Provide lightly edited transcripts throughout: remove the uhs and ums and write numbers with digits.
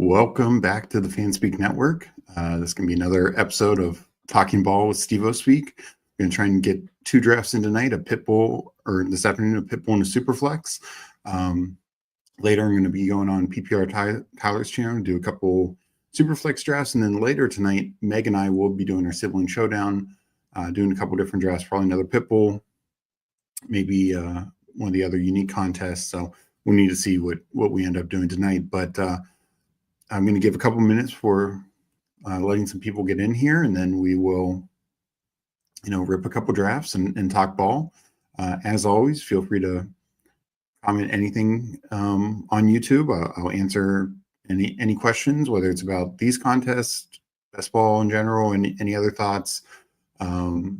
Welcome back to the Fanspeak Network. This is going to be another episode of Talking Ball with Steveospeak. We're going to try and get two drafts in tonight, this afternoon, a Pitbull and a Superflex. Later, I'm going to be going on PPR Tyler's channel to do a couple Superflex drafts. And then later tonight, Meg and I will be doing our sibling showdown, doing a couple different drafts, probably another Pitbull, maybe one of the other unique contests. So we'll need to see what we end up doing tonight. But I'm going to give a couple minutes for letting some people get in here, and then we will, rip a couple drafts and talk ball. As always, feel free to comment anything on YouTube. I'll answer any questions, whether it's about these contests, best ball in general, and any other thoughts. Any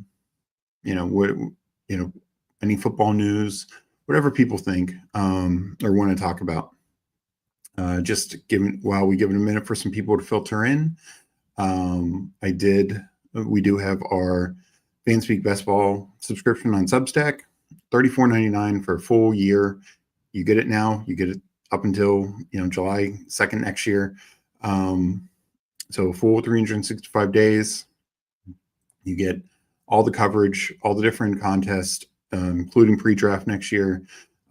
football news, whatever people think or want to talk about. While we give it a minute for some people to filter in, we do have our Fanspeak Best Ball subscription on Substack, $34.99 for a full year. You get it now. You get it up until July 2nd next year. So full 365 days. You get all the coverage, all the different contests, including pre-draft next year.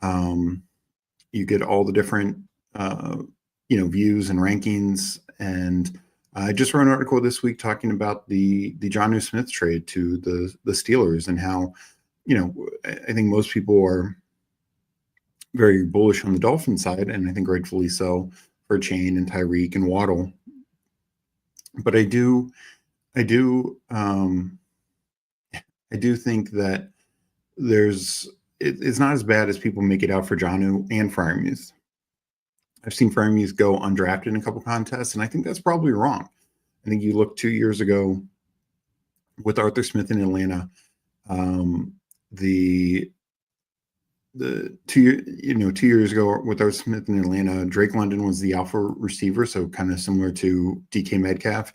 You get all the different views and rankings. And I just wrote an article this week talking about the Jonnu Smith trade to the Steelers and how, I think most people are very bullish on the Dolphins side, and I think rightfully so, for Chain and Tyreek and Waddle. But I do think that it's not as bad as people make it out for Jonnu and Freiermuth. I've seen Freiermuth go undrafted in a couple contests, and I think that's probably wrong. I think you look 2 years ago with Arthur Smith in Atlanta, the 2 years ago with Arthur Smith in Atlanta, Drake London was the alpha receiver, so kind of similar to DK Metcalf.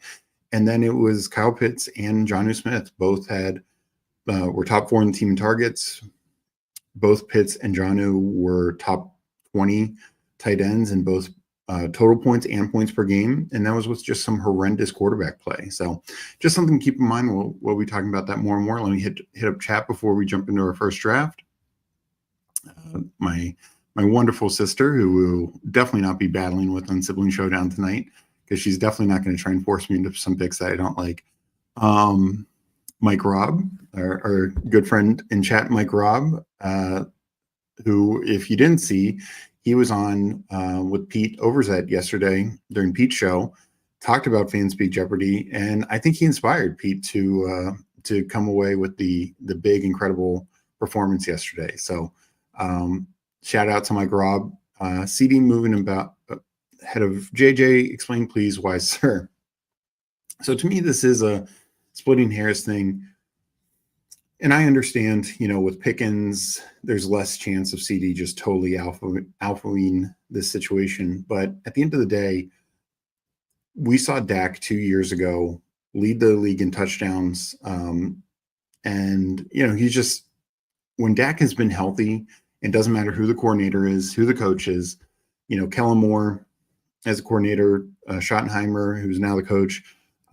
And then it was Kyle Pitts and Jonnu Smith. Both were top 4 in the team in targets. Both Pitts and Jonnu were top 20 tight ends in both total points and points per game, and that was with just some horrendous quarterback play. So just something to keep in mind. We'll be talking about that more and more. Let me hit up chat before we jump into our first draft. My wonderful sister, who will definitely not be battling with on Sibling Showdown tonight, because she's definitely not going to try and force me into some picks that I don't like. Mike Robb, our good friend in chat, Mike Robb, who, if you didn't see, he was on with Pete Overzet yesterday during Pete's show, talked about Fanspeak Jeopardy, and I think he inspired Pete to come away with the big, incredible performance yesterday. So shout out to Mike Robb. CD moving about ahead of JJ. Explain, please, why, sir? So to me, this is a splitting hairs thing. And I understand, with Pickens, there's less chance of CD just totally alphaing this situation. But at the end of the day, we saw Dak 2 years ago lead the league in touchdowns. And he's just, when Dak has been healthy, it doesn't matter who the coordinator is, who the coach is, Kellen Moore as a coordinator, Schottenheimer, who's now the coach.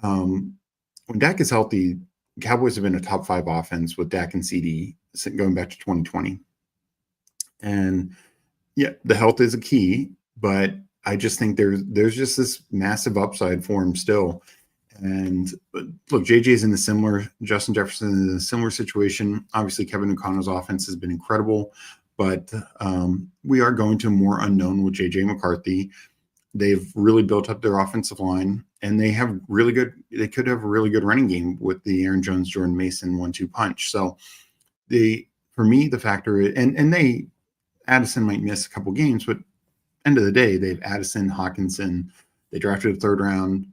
When Dak is healthy, Cowboys have been a top 5 offense with Dak and CD going back to 2020. And yeah, the health is a key, but I just think there's just this massive upside for him still. And look, JJ's in the similar, Justin Jefferson is in a similar situation. Obviously, Kevin O'Connell's offense has been incredible, but we are going to a more unknown with JJ McCarthy. They've really built up their offensive line, and they could have a really good running game with the Aaron Jones, Jordan Mason 1-2 punch. So for me, the factor is, and Addison might miss a couple games, but end of the day, they have Addison, Hawkinson. They drafted a 3rd round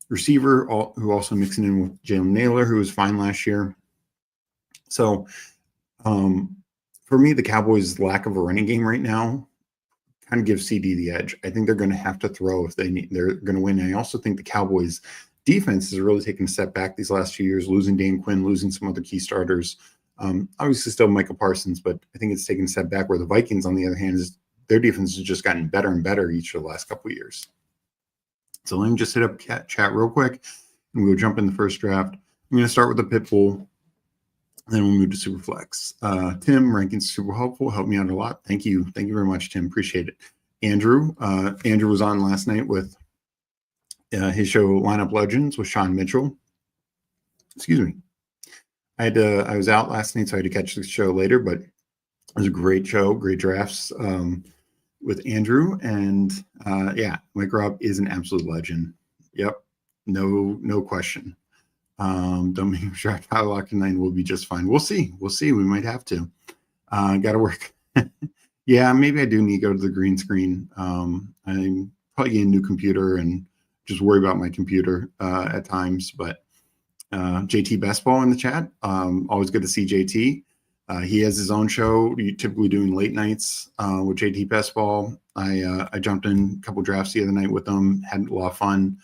receiver who also mixing in with Jalen Naylor, who was fine last year. So for me, the Cowboys' lack of a running game right now kind of gives CD the edge. I think they're going to have to throw if they're going to win. And I also think the Cowboys' defense has really taken a step back these last 2 years, losing Dan Quinn, losing some other key starters. Obviously still Micah Parsons, but I think it's taken a step back, where the Vikings, on the other hand, their defense has just gotten better and better each of the last couple of years. So let me just hit up chat real quick, and we'll jump in the first draft. I'm going to start with the Pitbull, then we'll move to Superflex. Tim, rankings super helpful. Helped me out a lot. Thank you. Thank you very much, Tim. Appreciate it. Andrew was on last night with his show Lineup Legends with Sean Mitchell. Excuse me. I was out last night, so I had to catch the show later, but it was a great show, great drafts with Andrew. And Mike Robb is an absolute legend. Yep. No question. Don't make me draft Kyle Lock tonight. We'll be just fine. We'll see. We might have to. Got to work. Yeah, maybe I do need to go to the green screen. I'm probably getting a new computer and just worry about my computer at times. But JT Bestball in the chat. Always good to see JT. He has his own show, typically doing late nights with JT Bestball. I jumped in a couple drafts the other night with him. Had a lot of fun.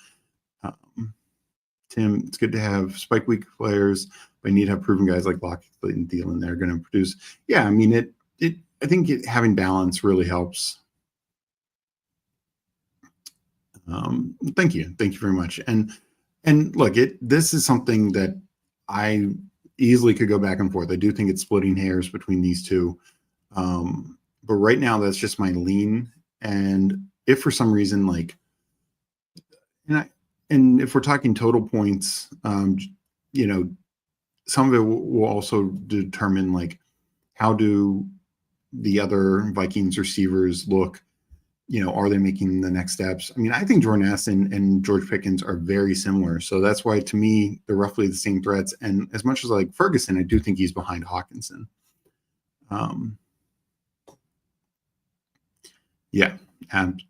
Tim, it's good to have Spike Week players, but you need to have proven guys like Lockett and Thielen. They're going to produce. Yeah, I mean, I think having balance really helps. Thank you very much. And look, this is something that I easily could go back and forth. I do think it's splitting hairs between these two, but right now that's just my lean. And if for some reason, like, and if we're talking total points, you know, some of it will also determine like how do the other Vikings receivers look. You know, are they making the next steps? I mean, I think Jordan Addison and George Pickens are very similar. So that's why, to me, they're roughly the same threats. And as much as I like Ferguson, I do think he's behind Hawkinson. Yeah,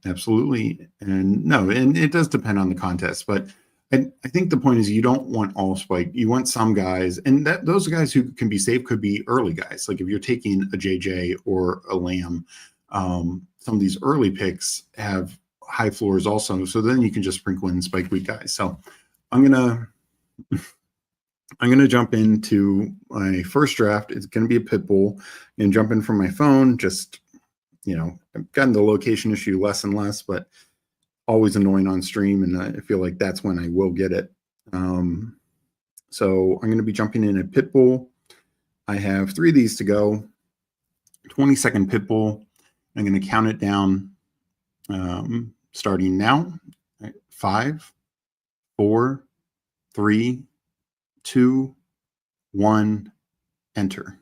absolutely. And no, and it does depend on the contest. But I think the point is you don't want all spike. You want some guys, and those guys who can be safe could be early guys. Like if you're taking a JJ or a Lamb, some of these early picks have high floors also. So then you can just sprinkle in spike week guys. So I'm gonna jump into my first draft. It's gonna be a Pitbull, and jump in from my phone. Just, you know, I've gotten the location issue less and less, but always annoying on stream, and I feel like that's when I will get it. So I'm going to be jumping in a Pitbull. I have 3 of these to go. 20-second Pitbull. I'm going to count it down starting now. 5, 4, 3, 2, 1, enter.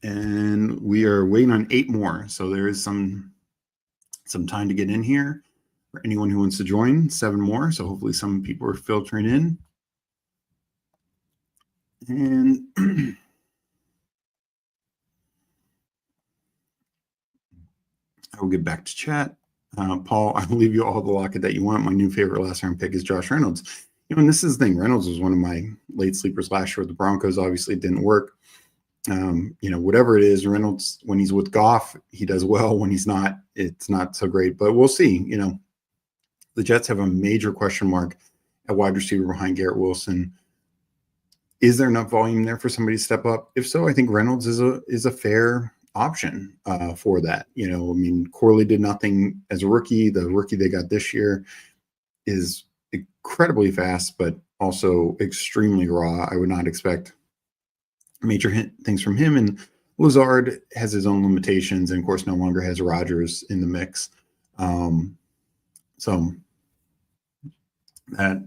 And we are waiting on 8 more. So there is some time to get in here for anyone who wants to join. 7 more. So hopefully some people are filtering in. And I will get back to chat. Paul, I will leave you all the Lockett that you want. My new favorite last round pick is Josh Reynolds. You know, and this is the thing. Reynolds was one of my late sleepers last year with the Broncos. Obviously, it didn't work. You know, whatever it is, Reynolds, when he's with Goff, he does well. When he's not, it's not so great. But we'll see. You know, the Jets have a major question mark at wide receiver behind Garrett Wilson. Is there enough volume there for somebody to step up? If so, I think Reynolds is a fair option for that. You know, I mean, Corley did nothing as a rookie. The rookie they got this year is incredibly fast, but also extremely raw. I would not expect major things from him. And Lazard has his own limitations, and of course no longer has Rodgers in the mix. So that,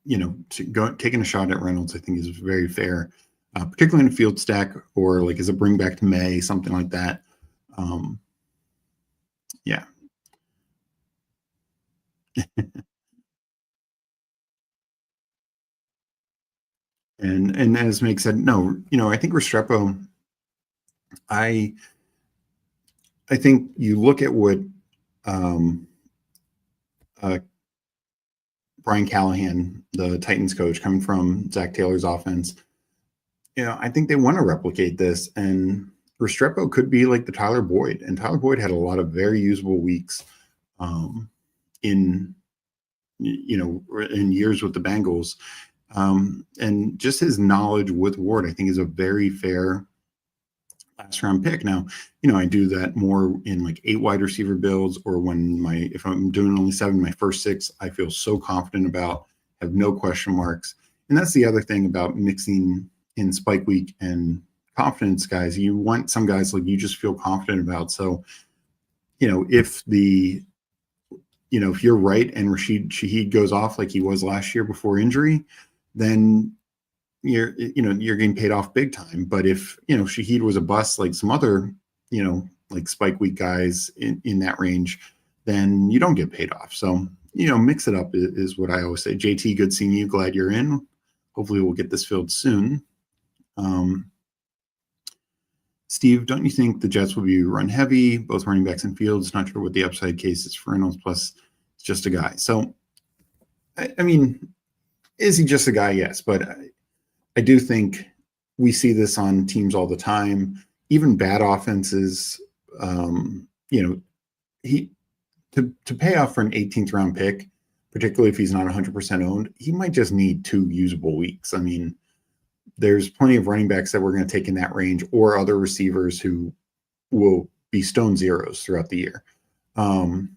you know, taking a shot at Reynolds, I think, is very fair, particularly in a field stack or like as a bring back to May, something like that. Yeah. And as Meg said, no, you know, I think Restrepo, I think you look at what Brian Callahan, the Titans coach, coming from Zach Taylor's offense, you know, I think they want to replicate this. And Restrepo could be like the Tyler Boyd. And Tyler Boyd had a lot of very usable weeks in years with the Bengals. And just his knowledge with Ward, I think, is a very fair last round pick. Now, I do that more in like 8 wide receiver builds, or if I'm doing only 7, my first 6, I feel so confident about, have no question marks. And that's the other thing about mixing in spike week and confidence guys. You want some guys like you just feel confident about. So, if you're right and Rashid Shaheed goes off like he was last year before injury, then you're getting paid off big time. But if Shaheed was a bust like some other like spike week guys in that range, then you don't get paid off. So mix it up is what I always say. JT, good seeing you. Glad you're in. Hopefully we'll get this filled soon. Steve, don't you think the Jets will be run heavy, both running backs and Fields? Not sure what the upside case is for Reynolds. Plus, it's just a guy. So, I mean, is he just a guy? Yes, but I do think we see this on teams all the time, even bad offenses. To pay off for an 18th round pick, particularly if he's not 100% owned, he might just need 2 usable weeks. I mean, there's plenty of running backs that we're going to take in that range, or other receivers who will be stone zeros throughout the year. I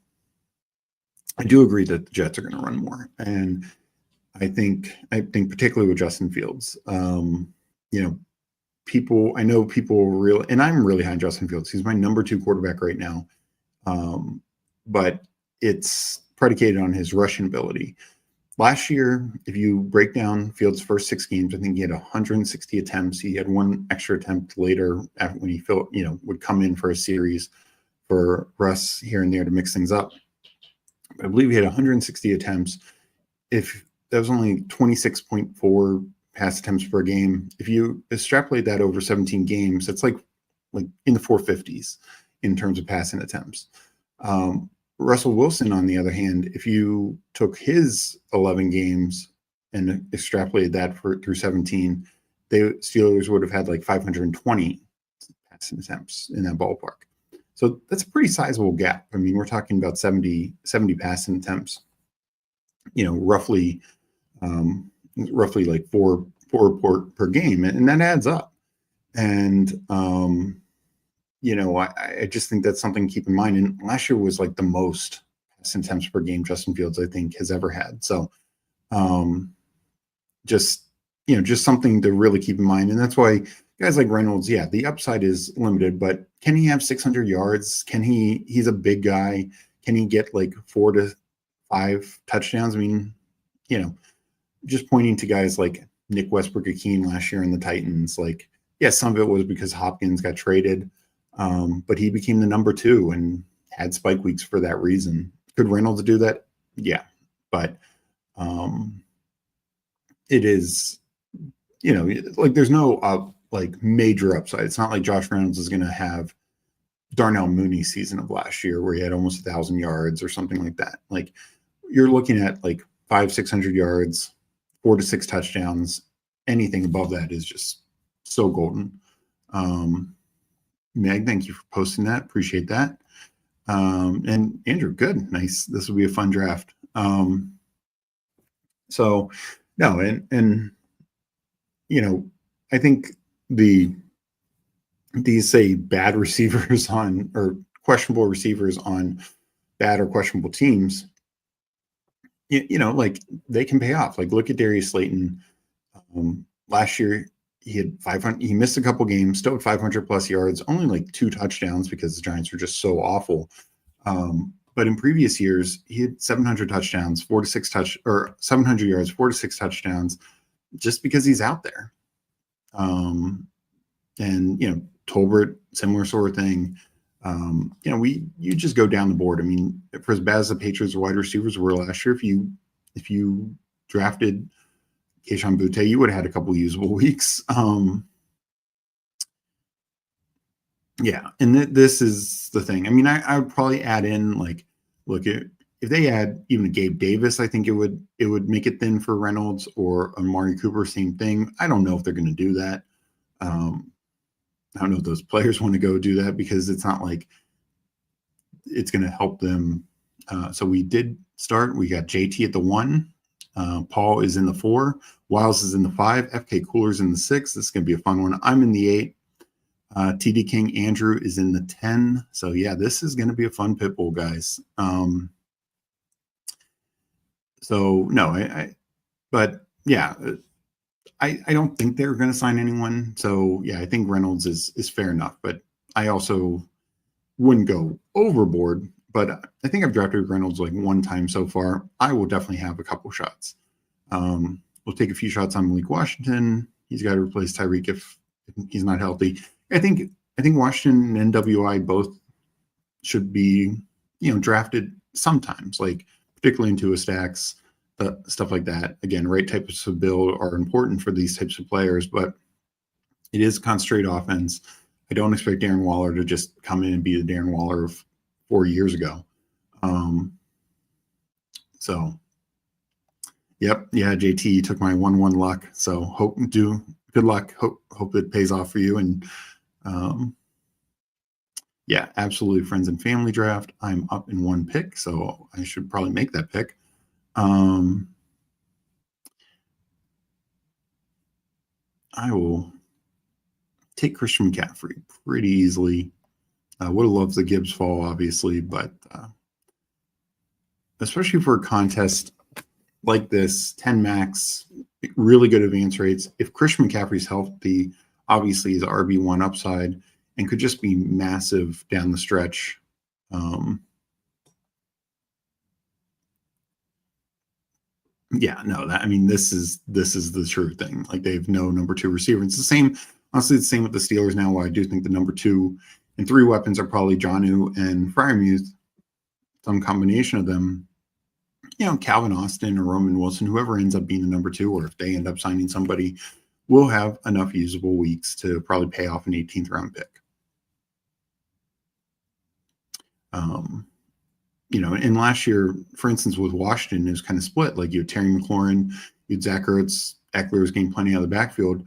do agree that the Jets are going to run more, and I think particularly with Justin Fields, people really, and I'm really high on Justin Fields. He's my number 2 quarterback right now. But it's predicated on his rushing ability. Last year, if you break down Fields' first 6 games, I think he had 160 attempts. He had 1 extra attempt later when he would come in for a series for Russ here and there to mix things up. I believe he had 160 attempts. If that was only 26.4 pass attempts per game, if you extrapolate that over 17 games, that's like in the 450s in terms of passing attempts. Russell Wilson, on the other hand, if you took his 11 games and extrapolated that through 17, the Steelers would have had like 520 passing attempts in that ballpark. So that's a pretty sizable gap. I mean, we're talking about 70 passing attempts, roughly like four per game, and that adds up. And I just think that's something to keep in mind. And last year was like the most passing attempts per game Justin Fields, I think, has ever had. So just something to really keep in mind. And that's why guys like Reynolds, the upside is limited, but can he have 600 yards? He's a big guy. Can he get like 4 to 5 touchdowns? I mean, just pointing to guys like Nick Westbrook-Akeen last year in the Titans, like, some of it was because Hopkins got traded. But he became the number 2 and had spike weeks for that reason. Could Reynolds do that? Yeah. But it is, like there's no major upside. It's not like Josh Reynolds is going to have Darnell Mooney's season of last year where he had almost 1,000 yards or something like that. Like you're looking at like 500-600 yards, 4 to 6 touchdowns. Anything above that is just so golden. Meg, thank you for posting that. Appreciate that. And Andrew, good. Nice. This will be a fun draft. I think these say bad receivers or questionable receivers on bad or questionable teams, like they can pay off. Like look at Darius Slayton. Last year, he had 500. He missed a couple games, still had 500 plus yards, only like 2 touchdowns because the Giants were just so awful. But in previous years, he had 700 touchdowns, 700 yards, 4 to 6 touchdowns, just because he's out there. And Tolbert, similar sort of thing. You just go down the board. I mean, for as bad as the Patriots wide receivers were last year, if you drafted Kayshon Boutte, you would have had a couple usable weeks. And this is the thing. I mean, I would probably add in if they add even a Gabe Davis, I think it would make it thin for Reynolds, or Amari Cooper, same thing. I don't know if they're going to do that. I don't know if those players want to go do that because it's not like it's going to help them. So we did start. We got JT at the 1. Paul is in the 4. Wiles is in the 5. FK Cooler's in the 6. This is going to be a fun one. I'm in the 8. TD King Andrew is in the 10. So yeah, this is going to be a fun Pitbull, guys. So no, but yeah, I don't think they're going to sign anyone. So yeah, I think Reynolds is fair enough, but I also wouldn't go overboard. But I think I've drafted Reynolds like one time so far. I will definitely have a couple shots. We'll take a few shots on Malik Washington. He's got to replace Tyreek if he's not healthy. I think Washington and NWI both should be, drafted sometimes, like particularly into a stacks, stuff like that. Again, right types of build are important for these types of players, but it is concentrated offense. I don't expect Darren Waller to just come in and be the Darren Waller of 4 years ago. So, yep, yeah, JT, you took my 1-1 luck. So good luck. Hope it pays off for you. And yeah, absolutely friends and family draft. I'm up in 1 pick, so I should probably make that pick. I will take Christian McCaffrey pretty easily. Would have loved the Gibbs fall, obviously, but especially for a contest like this, 10 max, really good advance rates. If Christian McCaffrey's healthy, obviously he's RB1 upside and could just be massive down the stretch. Yeah, no, this is the true thing. Like, they have no number 2 receiver. It's the same, honestly, it's the same with the Steelers now, where I do think the number 2 and 3 weapons are probably Jonnu and Freiermuth, some combination of them. Calvin Austin or Roman Wilson, whoever ends up being the number 2, or if they end up signing somebody, will have enough usable weeks to probably pay off an 18th round pick. And last year, for instance, with Washington, it was kind of split. Like, you had Terry McLaurin, you had Zach Ertz, Eckler was getting plenty out of the backfield.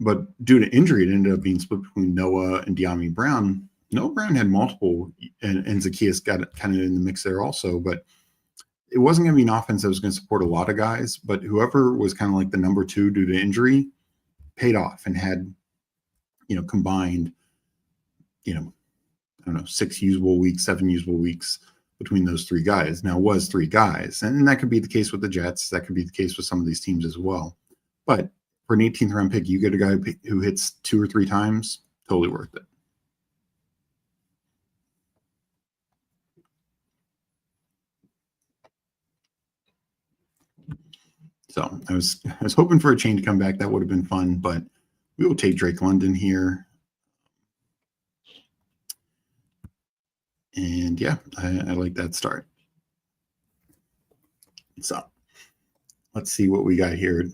But due to injury, it ended up being split between Noah and De'Ami Brown. Noah Brown had multiple, and Zacchaeus got kind of in the mix there also. But it wasn't going to be an offense that was going to support a lot of guys. But whoever was kind of like the number 2 due to injury paid off and had, combined, 6 usable weeks, 7 usable weeks between those 3 guys. Now, it was 3 guys, and that could be the case with the Jets. That could be the case with some of these teams as well. But for an 18th round pick, you get a guy who hits 2 or 3 times, totally worth it. So I was hoping for a chain to come back. That would have been fun, but we will take Drake London here. And yeah, I like that start. So let's see what we got here.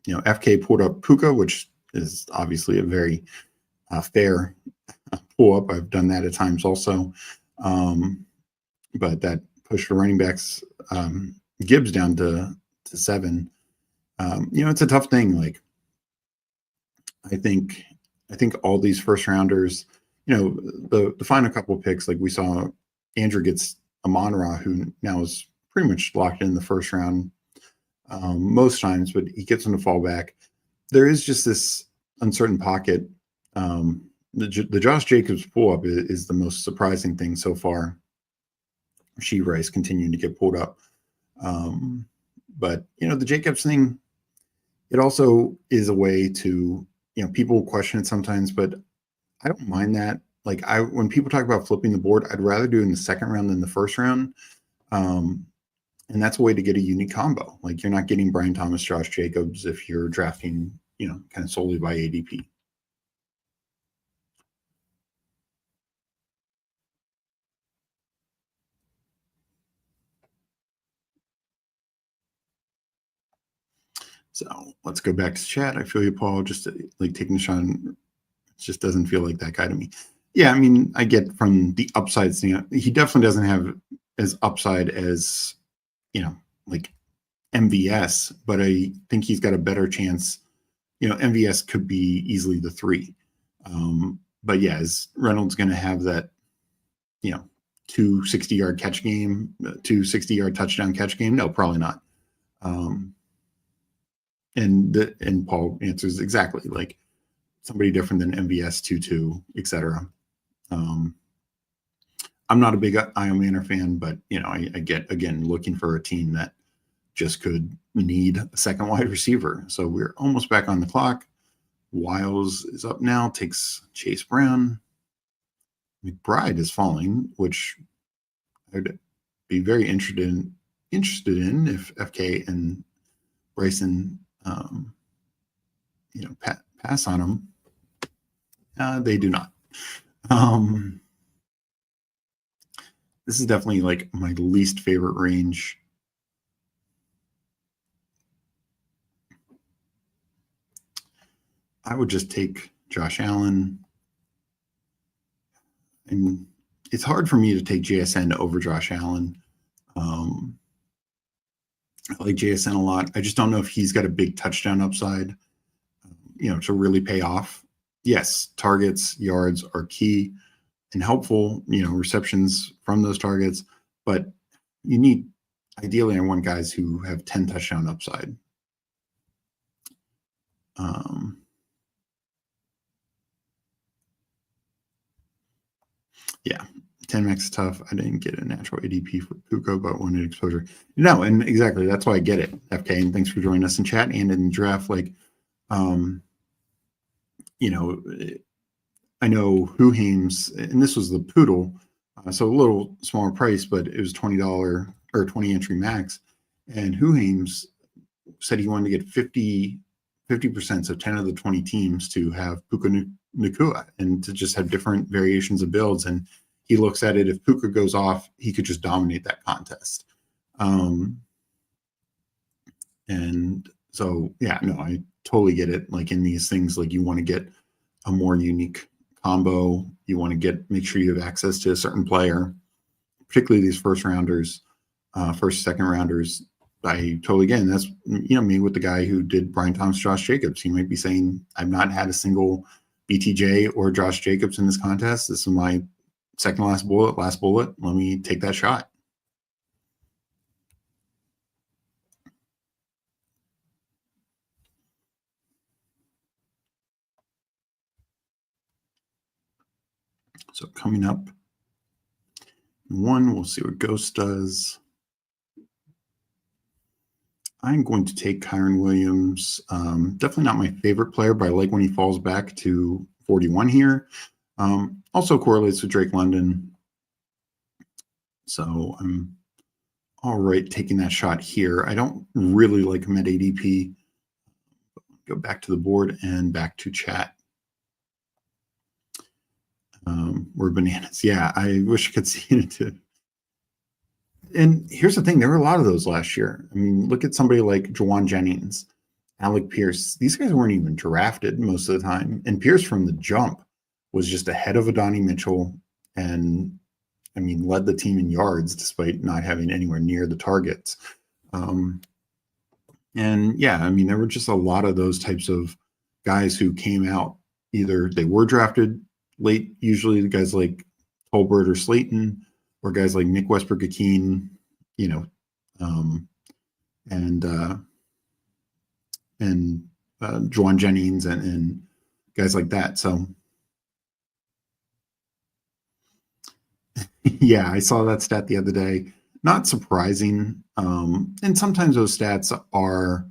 FK pulled up Puka, which is obviously a very fair pull up. I've done that at times also. But that push for running backs, Gibbs down to 7. It's a tough thing. Like, I think all these first rounders, the final couple of picks, like we saw Andrew gets Amon-Ra, who now is pretty much locked in the first round most times, but he gets him to fall back. There is just this uncertain pocket. The Josh Jacobs pull-up is the most surprising thing so far. Rasheed Rice continuing to get pulled up. But, the Jacobs thing, it also is a way to, people question it sometimes, but I don't mind that. Like, when people talk about flipping the board, I'd rather do it in the second round than the first round. And that's a way to get a unique combo. Like, you're not getting Brian Thomas, Josh Jacobs if you're drafting, kind of solely by ADP. So let's go back to chat. I feel you, Paul. Just like taking a shot. It just doesn't feel like that guy to me. Yeah, I get from the upside thing. He definitely doesn't have as upside as, like MVS, but I think he's got a better chance. MVS could be easily the 3. But yeah, is Reynolds going to have that, 2 60-yard catch game, 2 60-yard touchdown catch game? No, probably not. And Paul answers exactly. Like, somebody different than MVS 2-2, etc. I'm not a big Io Manor fan, but I get, again, looking for a team that just could need a second wide receiver. So we're almost back on the clock. Wiles is up now, takes Chase Brown. McBride is falling, which I'd be very interested in if FK and Bryson, pass on him. They do not. This is definitely like my least favorite range. I would just take Josh Allen. And it's hard for me to take JSN over Josh Allen. I like JSN a lot. I just don't know if he's got a big touchdown upside, to really pay off. Yes, targets, yards are key and helpful, receptions from those targets, but you need, ideally, I want guys who have 10 touchdown upside. Yeah, 10 max is tough. I didn't get a natural ADP for Puka, but wanted exposure. No, and exactly, that's why I get it, FK, and thanks for joining us in chat and in the draft. I know Huhames, and this was the Poodle, so a little smaller price, but it was $20 or 20 entry max. And Huhames said he wanted to get 50%, so 10 of the 20 teams to have Puka Nacua and to just have different variations of builds. And he looks at it, if Puka goes off, he could just dominate that contest. And so, yeah, no, I totally get it. Like in these things, like you want to get a more unique combo. You want to make sure you have access to a certain player, particularly these first, second rounders. I totally get it. And that's, me with the guy who did Brian Thomas, Josh Jacobs. He might be saying, I've not had a single BTJ or Josh Jacobs in this contest. This is my second last bullet. Let me take that shot. So coming up, we'll see what Ghost does. I'm going to take Kyron Williams. Definitely not my favorite player, but I like when he falls back to 41 here. Also correlates with Drake London. So I'm all right taking that shot here. I don't really like him at ADP. Go back to the board and back to chat. We're bananas. Yeah, I wish I could see it too. And here's the thing, there were a lot of those last year. I mean, look at somebody like Jawan Jennings, Alec Pierce. These guys weren't even drafted most of the time. And Pierce from the jump was just ahead of Adonai Mitchell and, led the team in yards despite not having anywhere near the targets. And yeah, there were just a lot of those types of guys who came out. Either they were drafted late, usually the guys like Tolbert or Slayton, or guys like Nick Westbrook-Akeen, and Juwan Jennings and guys like that. So yeah, I saw that stat the other day. Not surprising. And sometimes those stats are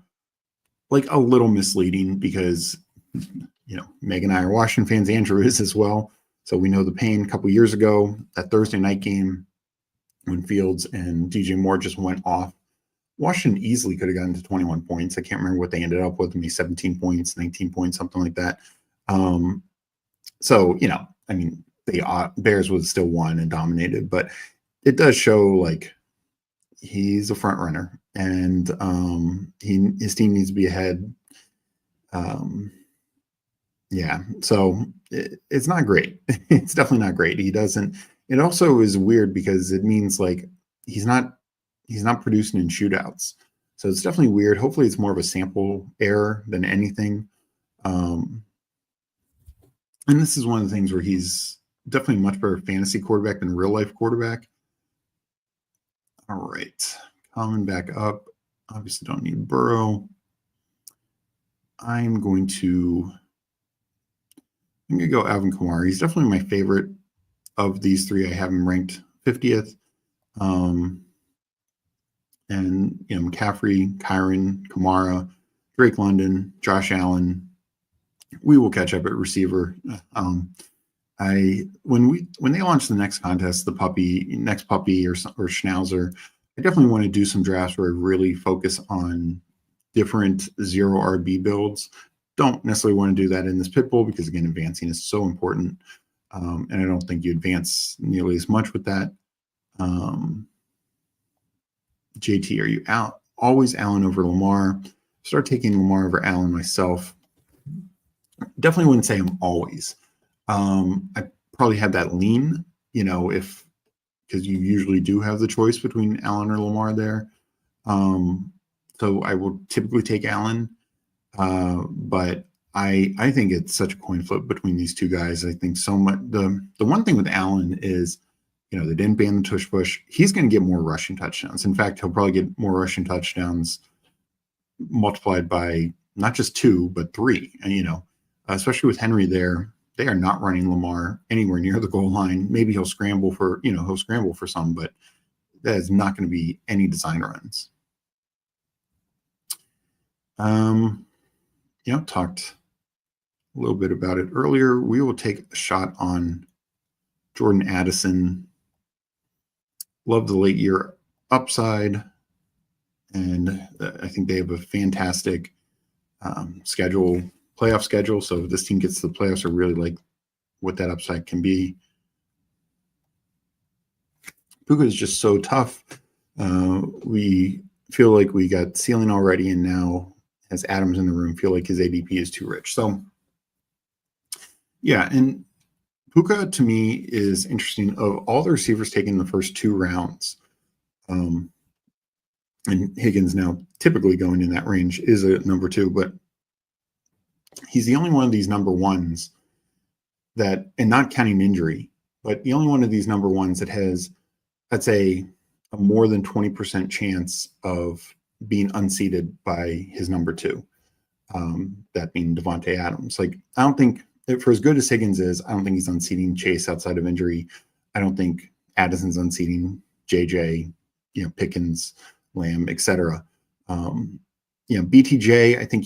like a little misleading because, Meg and I are Washington fans. Andrew is as well. So we know the pain a couple years ago, that Thursday night game when Fields and DJ Moore just went off. Washington easily could have gotten to 21 points. I can't remember what they ended up with. Maybe 17 points, 19 points, something like that. So, the Bears would have still won and dominated, but it does show like he's a front runner and his team needs to be ahead. Yeah, so it's not great. It's definitely not great. It also is weird because it means like he's not producing in shootouts. So it's definitely weird. Hopefully it's more of a sample error than anything. And this is one of the things where he's definitely a much better fantasy quarterback than real life quarterback. All right, coming back up. Obviously don't need Burrow. I'm going to I'm going to go Alvin Kamara. He's definitely my favorite of these three. I have him ranked 50th. And, McCaffrey, Kyron, Kamara, Drake London, Josh Allen. We will catch up at receiver. When they launch the next contest, next puppy or Schnauzer, I definitely want to do some drafts where I really focus on different zero RB builds. Don't necessarily want to do that in this Pitbull because, again, advancing is so important. And I don't think you advance nearly as much with that. JT, are you out? Always Allen over Lamar. Start taking Lamar over Allen myself. Definitely wouldn't say I'm always. I probably have that lean, because you usually do have the choice between Allen or Lamar there. So I will typically take Allen. But I think it's such a coin flip between these two guys. I think so much. The one thing with Allen is, they didn't ban the tush push. He's going to get more rushing touchdowns. In fact, he'll probably get more rushing touchdowns multiplied by not just 2, but 3. And, especially with Henry there, they are not running Lamar anywhere near the goal line. Maybe he'll scramble for some, but that is not going to be any design runs. Talked a little bit about it earlier. We will take a shot on Jordan Addison. Love the late year upside. And I think they have a fantastic playoff schedule. So if this team gets to the playoffs, I really like what that upside can be. Puka is just so tough. We feel like we got ceiling already, and now as Adams in the room, feel like his ADP is too rich. So yeah, and Puka to me is interesting. Of all the receivers taken in the first 2 rounds, and Higgins now typically going in that range is a number 2, but he's the only one of these number 1s that, and not counting injury, but the only one of these number 1s that has, let's say, a more than 20% chance of being unseated by his number 2, that being Devontae Adams. Like, I don't think, for as good as Higgins is, I don't think he's unseating Chase outside of injury. I don't think Addison's unseating JJ, Pickens, Lamb, etc. BTJ, I think,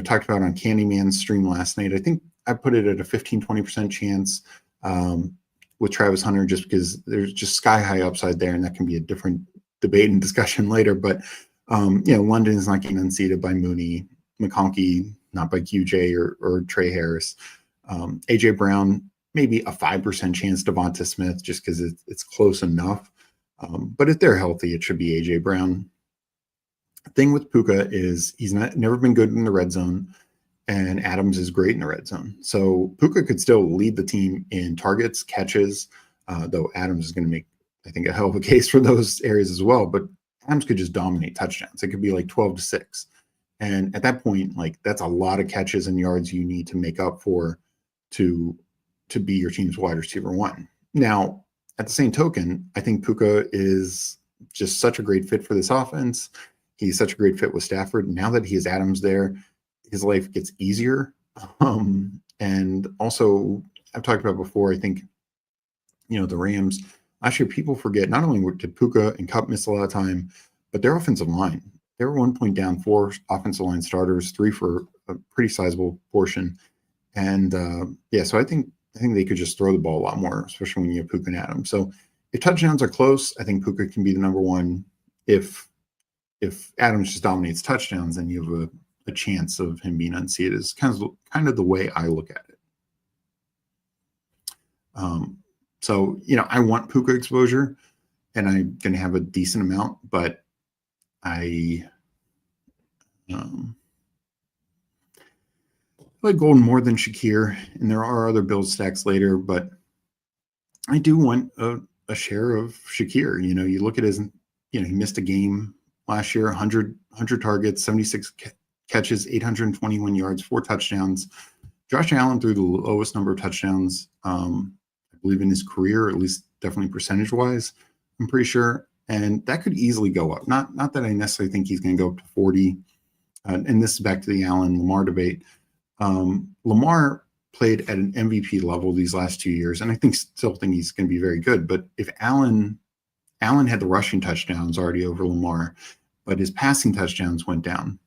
talked about on Candyman's stream last night. I think I put it at a 15-20% chance with Travis Hunter, just because there's just sky high upside there, and that can be a different debate and discussion later. But London is not getting unseated by Mooney, McConkey not by QJ or Trey Harris, AJ Brown maybe a 5% chance Devonta Smith, just because it's close enough. But if they're healthy, it should be AJ Brown. The thing with Puka is he's never been good in the red zone, and Adams is great in the red zone. So Puka could still lead the team in targets, catches, though Adams is going to make, I think, a hell of a case for those areas as well. But Adams could just dominate touchdowns. It could be like 12-6. And at that point, like, that's a lot of catches and yards you need to make up for to be your team's wide receiver 1. Now, at the same token, I think Puka is just such a great fit for this offense. He's such a great fit with Stafford. Now that he has Adams there, his life gets easier. And also, I've talked about before, I think, the Rams, last year, people forget, not only did Puka and Kupp miss a lot of time, but their offensive line. They were 1 point down, 4 offensive line starters, 3 for a pretty sizable portion. And so I think they could just throw the ball a lot more, especially when you have Puka and Adams. So if touchdowns are close, I think Puka can be the number 1. If Adams just dominates touchdowns, then you have a chance of him being unseated. Is kind of the way I look at it. So I want Puka exposure, and I'm going to have a decent amount, but I like Golden more than Shakir, and there are other build stacks later, but I do want a share of Shakir. You look at his, he missed a game last year, 100 targets, 76 catches, 821 yards, 4 touchdowns. Josh Allen threw the lowest number of touchdowns, I believe, in his career, or at least definitely percentage-wise, I'm pretty sure. And that could easily go up. Not that I necessarily think he's going to go up to 40. And this is back to the Allen-Lamar debate. Lamar played at an MVP level these last 2 years, and I still think he's going to be very good. But if Allen had the rushing touchdowns already over Lamar, but his passing touchdowns went down.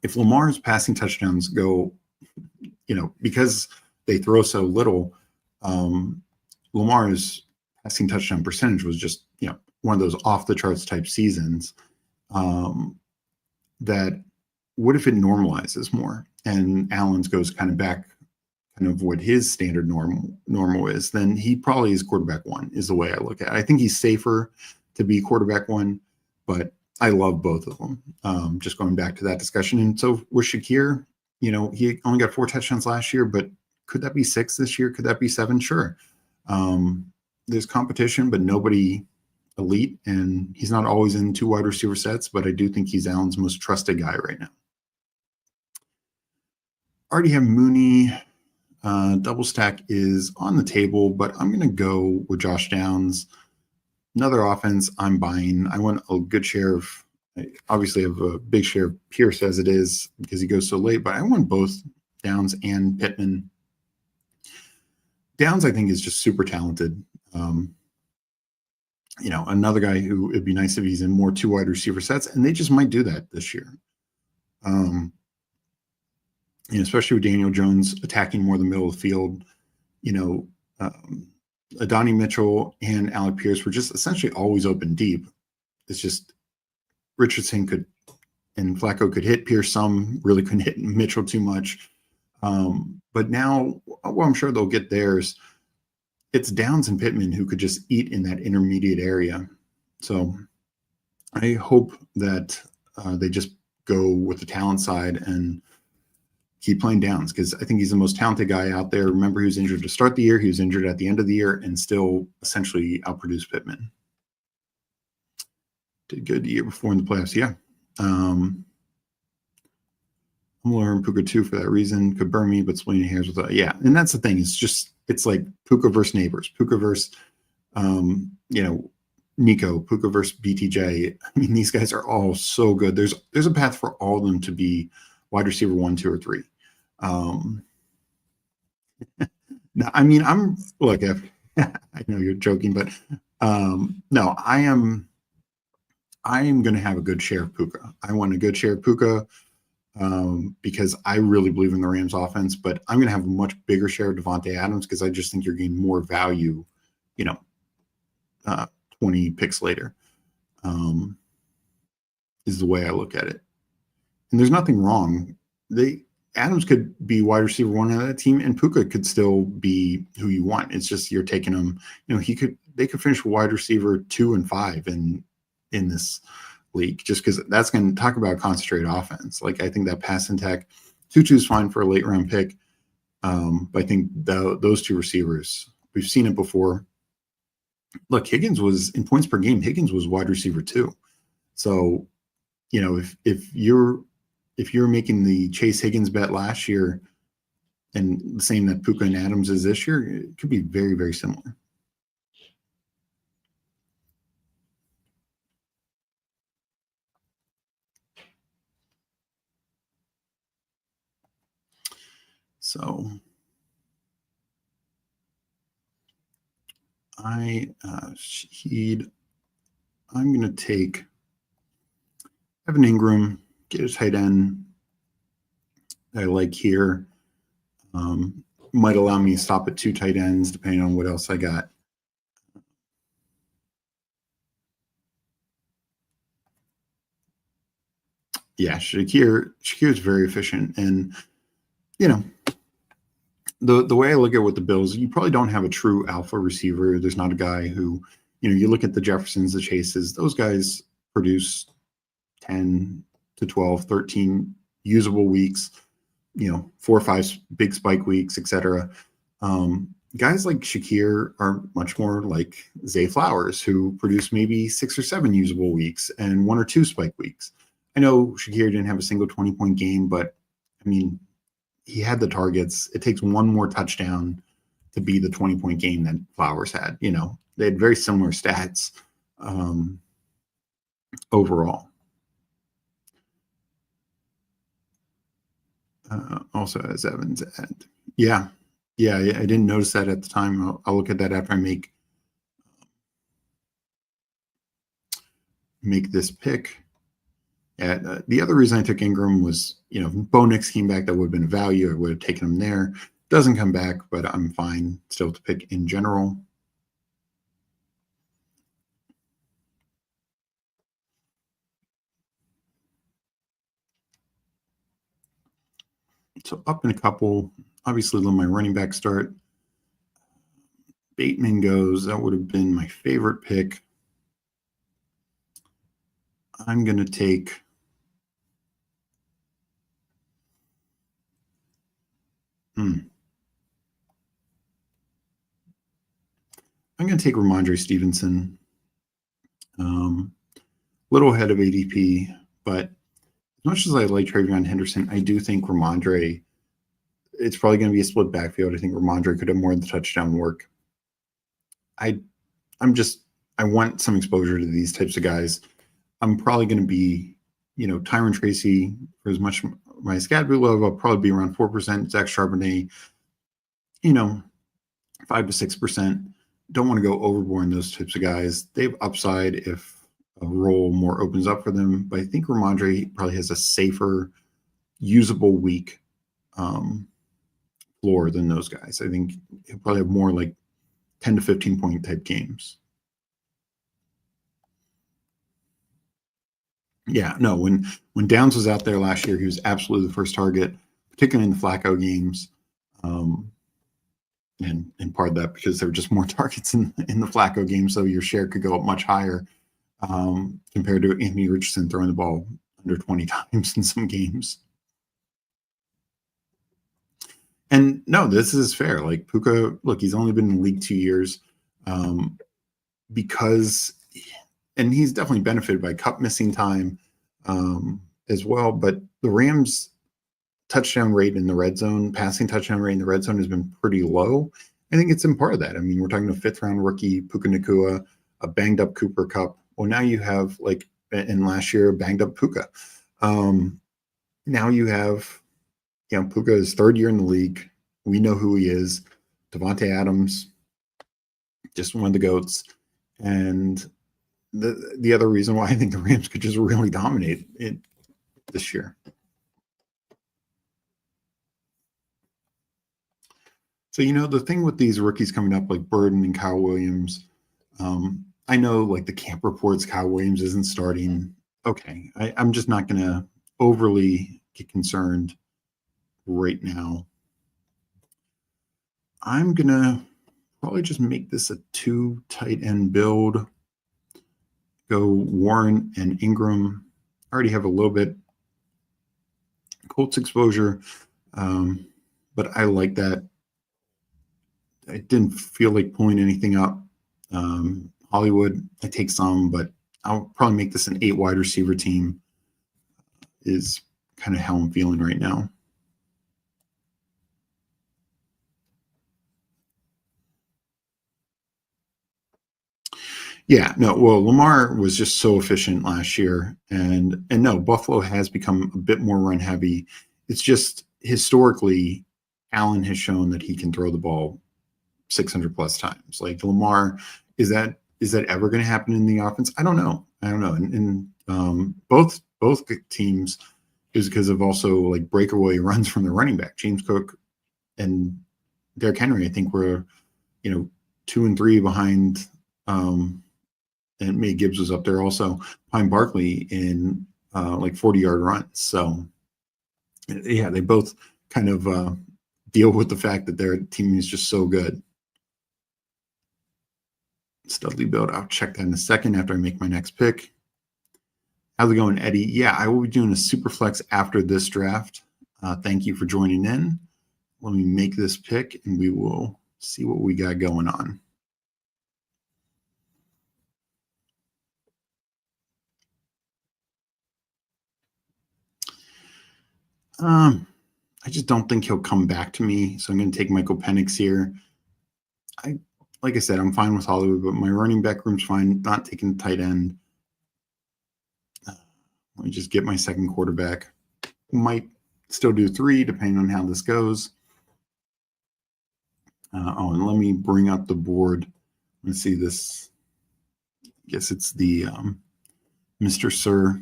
If Lamar's passing touchdowns go, because they throw so little, Lamar's passing touchdown percentage was just, one of those off the charts type seasons. That what if it normalizes more and Allen's goes kind of back, kind of what his standard normal is, then he probably is quarterback one, is the way I look at it. I think he's safer to be quarterback one, but I love both of them. Just going back to that discussion. And so with Shakir, he only got 4 touchdowns last year, but could that be 6 this year? Could that be 7? Sure. There's competition, but nobody elite, and he's not always in 2 wide receiver sets, but I do think he's Allen's most trusted guy right now. Already have Mooney. Double stack is on the table, but I'm going to go with Josh Downs. Another offense I'm buying. I want a good share of, obviously I have a big share of Pierce as it is because he goes so late, but I want both Downs and Pittman. Downs, I think, is just super talented. Another guy who it'd be nice if he's in more 2 wide receiver sets, and they just might do that this year. Especially with Daniel Jones attacking more the middle of the field, Adonai Mitchell and Alec Pierce were just essentially always open deep. It's just Richardson and Flacco could hit Pierce some, really couldn't hit Mitchell too much. But now, I'm sure they'll get theirs. It's Downs and Pittman who could just eat in that intermediate area. So I hope that they just go with the talent side and keep playing Downs, because I think he's the most talented guy out there. Remember, he was injured to start the year. He was injured at the end of the year and still essentially outproduced Pittman. Did good the year before in the playoffs. Yeah. I'm learning Puka too for that reason. Could burn me, but splitting hairs with yeah. And that's the thing. It's like Puka versus neighbors. Puka versus, Nico. Puka versus BTJ. I mean, these guys are all so good. There's a path for all of them to be wide receiver 1, 2, or 3. No, I mean, I know you're joking, but no, I am going to have a good share of Puka. I want a good share of Puka because I really believe in the Rams offense, but I'm going to have a much bigger share of Devontae Adams because I just think you're getting more value, 20 picks later, is the way I look at it. And there's nothing wrong. Adams could be wide receiver 1 on that team, and Puka could still be who you want. It's just you're taking him. They could finish wide receiver 2 and 5 in this league, just because that's going to talk about concentrated offense. Like, I think that pass and tech, Tutu is fine for a late round pick. But I think those 2 receivers, we've seen it before. Look, Higgins was in points per game. Higgins was wide receiver 2. So, if you're making the Chase Higgins bet last year and saying that Puka and Adams is this year, it could be very, very similar. So I'm going to take Evan Ingram, get a tight end that I like here. Might allow me to stop at 2 tight ends, depending on what else I got. Yeah, Shakir is very efficient. And, the way I look at it with the Bills, you probably don't have a true alpha receiver. There's not a guy who, you look at the Jeffersons, the Chases, those guys produce 10 to 12, 13 usable weeks, 4 or 5 big spike weeks, etc. Guys like Shakir are much more like Zay Flowers, who produce maybe 6 or 7 usable weeks and 1 or 2 spike weeks. I know Shakir didn't have a single 20-point game, but I mean, he had the targets. It takes 1 more touchdown to be the 20-point game that Flowers had. They had very similar stats overall. Also has Evans at Yeah. Yeah, I didn't notice that at the time. I'll look at that after I make this pick. Yeah, the other reason I took Ingram was, Bo Nix came back, that would have been a value. I would have taken him there. Doesn't come back, but I'm fine still to pick in general. So up in a couple, obviously let my running back start. Bateman goes. That would have been my favorite pick. I'm going to take I'm going to take Ramondre Stevenson. Little ahead of ADP, but as much as I like Travion Henderson, I do think Ramondre, it's probably going to be a split backfield. I think Ramondre could have more of the touchdown work. I want some exposure to these types of guys. I'm probably going to be, Tyron Tracy, for as much my Scadby love, I'll probably be around 4%. Zach Charbonnet, 5 to 6%. Don't want to go overboard in those types of guys. They have upside if a role more opens up for them. But I think Ramondre probably has a safer, usable week floor than those guys. I think he'll probably have more like 10 to 15 point type games. Yeah, no, when Downs was out there last year, he was absolutely the first target, particularly in the Flacco games. And in part of that because there were just more targets in the Flacco game, so your share could go up much higher compared to Anthony Richardson throwing the ball under 20 times in some games. And no, this is fair. Like Puka, look, he's only been in the league 2 years because, and he's definitely benefited by Cup missing time as well. But the Rams' touchdown rate in the red zone, passing touchdown rate in the red zone has been pretty low. I think it's in part of that. I mean, we're talking a 5th round rookie, Puka Nacua, a banged up Cooper Cup. Well, now you have in last year, banged up Puka. Now you have, Puka is 3rd year in the league. We know who he is. Devontae Adams, just one of the GOATs. And the other reason why I think the Rams could just really dominate it this year. So, the thing with these rookies coming up, like Burden and Kyle Williams, I know like the camp reports Kyle Williams isn't starting. Okay, I'm just not going to overly get concerned right now. I'm going to probably just make this a 2 tight end build. Go Warren and Ingram. I already have a little bit Colts exposure, but I like that. I didn't feel like pulling anything up. Hollywood, I take some, but I'll probably make this an 8 wide receiver team is kind of how I'm feeling right now. Yeah, no, well, Lamar was just so efficient last year. And no, Buffalo has become a bit more run heavy. It's just historically, Allen has shown that he can throw the ball 600 plus times. Like Lamar, is that ever going to happen in the offense? I don't know. And both teams is because of also like breakaway runs from the running back. James Cook and Derrick Henry, I think, were 2 and 3 behind. And May Gibbs was up there also behind Barkley in like 40-yard runs. So yeah, they both kind of deal with the fact that their team is just so good. Studley build. I'll check that in a second after I make my next pick. How's it going, Eddie? Yeah, I will be doing a super flex after this draft. Thank you for joining in. Let me make this pick and we will see what we got going on. I just don't think he'll come back to me. So I'm going to take Michael Penix here. Like I said, I'm fine with Hollywood, but my running back room's fine. Not taking the tight end. Let me just get my second quarterback. Might still do 3, depending on how this goes. And let me bring up the board. Let's see this. I guess it's the Mr. Sir,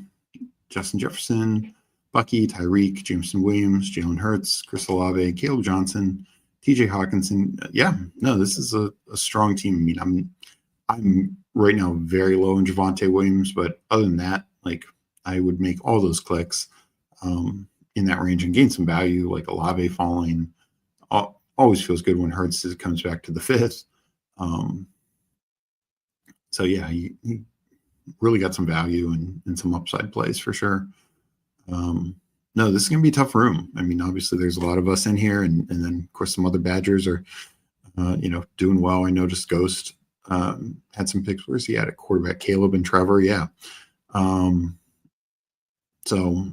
Justin Jefferson, Bucky, Tyreek, Jameson Williams, Jalen Hurts, Chris Olave, Caleb Johnson, TJ Hawkinson. Yeah, no, this is a strong team. I mean, I'm right now very low in Javonte Williams, but other than that, like I would make all those clicks in that range and gain some value, like Olave falling. Always feels good when Hurts comes back to the fifth. So yeah, he really got some value and some upside plays for sure. No, this is going to be a tough room. I mean, obviously there's a lot of us in here and then of course some other Badgers are, doing well. I noticed Ghost had some picks. Where's he at quarterback? Caleb and Trevor. Yeah. So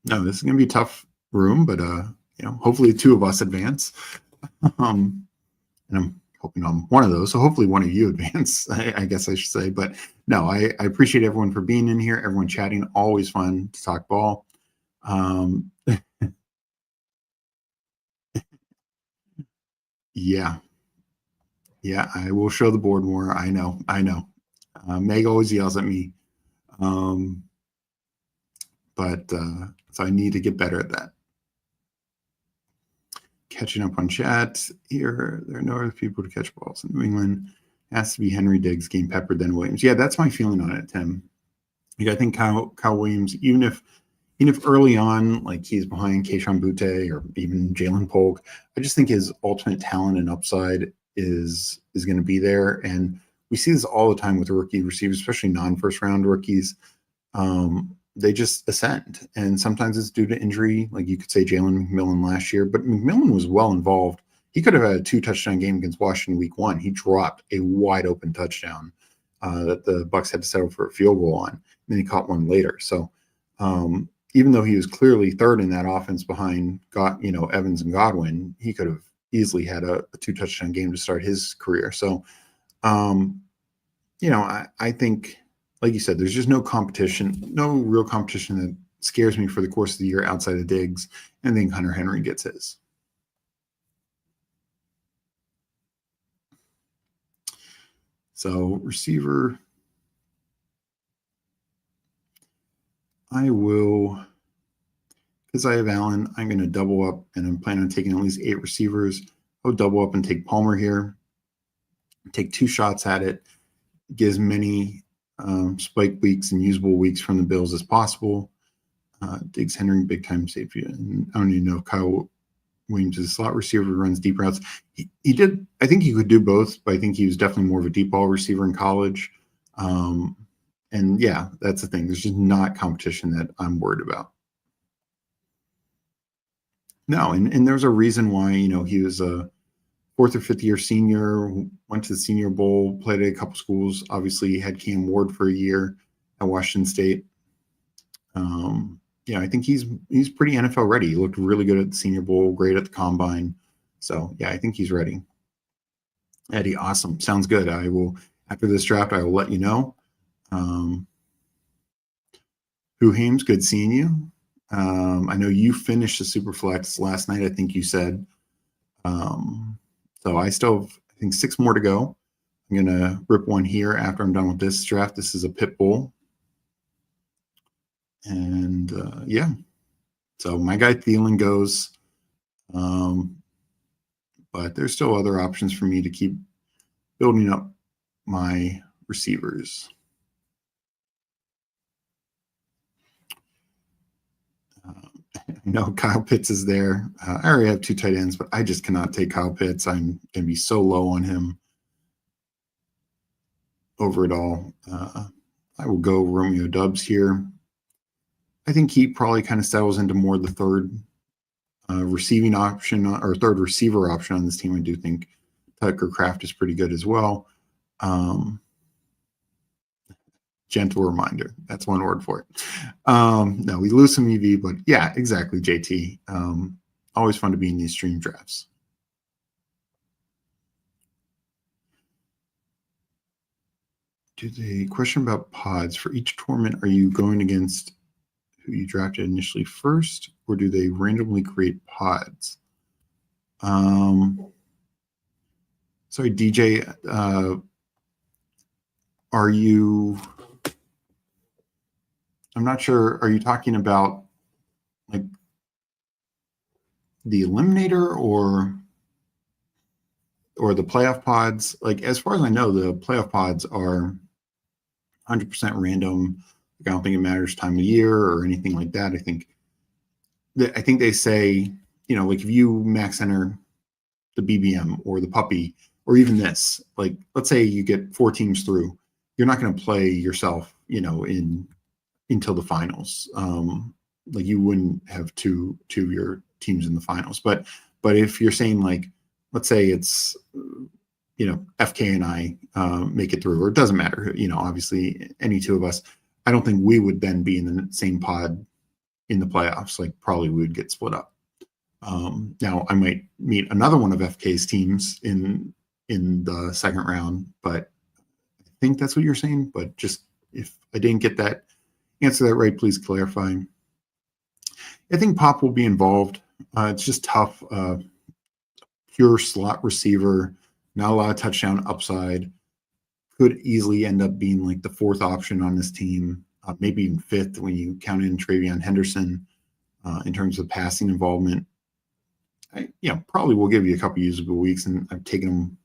no, this is going to be a tough room, but hopefully the two of us advance. And I'm hoping I'm one of those. So hopefully one of you advance, I guess I should say. But no, I appreciate everyone for being in here, everyone chatting. Always fun to talk ball. Yeah, I will show the board more. I know. Meg always yells at me. But so I need to get better at that. Catching up on chat here. There are no other people to catch balls in New England. It has to be Henry Diggs, game peppered, then Williams. Yeah, that's my feeling on it, Tim. Like, I think Kyle Williams, even if early on, like he's behind Kayshon Boutte or even Jalen Polk, I just think his ultimate talent and upside is going to be there. And we see this all the time with rookie receivers, especially non-first round rookies. They just ascend. And sometimes it's due to injury. Like you could say Jalen McMillan last year, but McMillan was well involved. He could have had a 2-touchdown game against Washington week 1. He dropped a wide open touchdown that the Bucs had to settle for a field goal on. And then he caught one later. So even though he was clearly third in that offense behind Evans and Godwin, he could have easily had a 2-touchdown game to start his career. So, I think, like you said, there's just no real competition that scares me for the course of the year outside of Diggs. And then Hunter Henry gets his. So receiver, I will, because I have Allen, I'm going to double up and I'm planning on taking at least 8 receivers. I'll double up and take Palmer here. Take 2 shots at it. Get as many spike weeks and usable weeks from the Bills as possible. Diggs, Henry, big time safety. And I don't even know if Kyle Williams is a slot receiver who runs deep routes. He did. I think he could do both, but I think he was definitely more of a deep ball receiver in college. And yeah, that's the thing. There's just not competition that I'm worried about. No, and there's a reason why, he was a 4th or 5th year senior, went to the Senior Bowl, played at a couple schools. Obviously, had Cam Ward for a year at Washington State. I think he's pretty NFL ready. He looked really good at the Senior Bowl, great at the Combine. So, yeah, I think he's ready. Eddie, awesome. Sounds good. I will, after this draft, I will let you know. Who Hames, good seeing you. I know you finished the Superflex last night, I think you said. So I still have, I think, 6 more to go. I'm going to rip one here after I'm done with this draft. This is a Pitbull. And, so my guy Thielen goes. But there's still other options for me to keep building up my receivers. I know Kyle Pitts is there. I already have 2 tight ends, but I just cannot take Kyle Pitts. I'm going to be so low on him over it all. I will go Romeo Doubs here. I think he probably kind of settles into more the third receiving option or third receiver option on this team. I do think Tucker Kraft is pretty good as well. Gentle reminder. That's one word for it. No, we lose some EV, but yeah, exactly, JT. Always fun to be in these stream drafts. The question about pods. For each tournament, are you going against who you drafted initially first, or do they randomly create pods? Sorry, DJ, are you, I'm not sure, are you talking about like the eliminator or the playoff pods? Like, as far as I know, the playoff pods are 100% random. I don't think it matters time of year or anything like that. I think they say, like if you max enter the BBM or the puppy or even this, like let's say you get 4 teams through, you're not going to play yourself, until the finals. Like you wouldn't have two of your teams in the finals. But if you're saying like, let's say it's FK and I make it through, or it doesn't matter, obviously any two of us, I don't think we would then be in the same pod in the playoffs. Like probably we would get split up. Now I might meet another one of FK's teams in the second round, but I think that's what you're saying. But just if I didn't get that answer that right, please clarify. I think Pop will be involved. It's just tough. Pure slot receiver, not a lot of touchdown upside. Could easily end up being like the 4th option on this team, maybe even 5th when you count in Travion Henderson in terms of passing involvement. Probably will give you a couple usable weeks, and I've taken him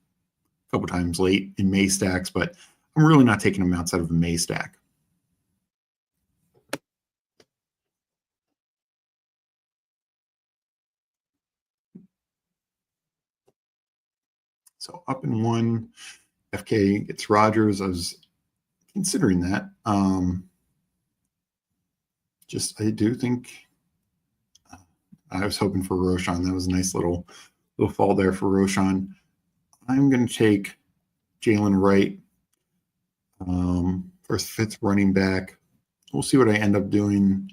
a couple times late in May stacks, but I'm really not taking him outside of the May stack. So up in 1, FK gets Rodgers. I was considering that. I do think I was hoping for Roshan. That was a nice little fall there for Roshan. I'm going to take Jalen Wright, first 5th running back. We'll see what I end up doing.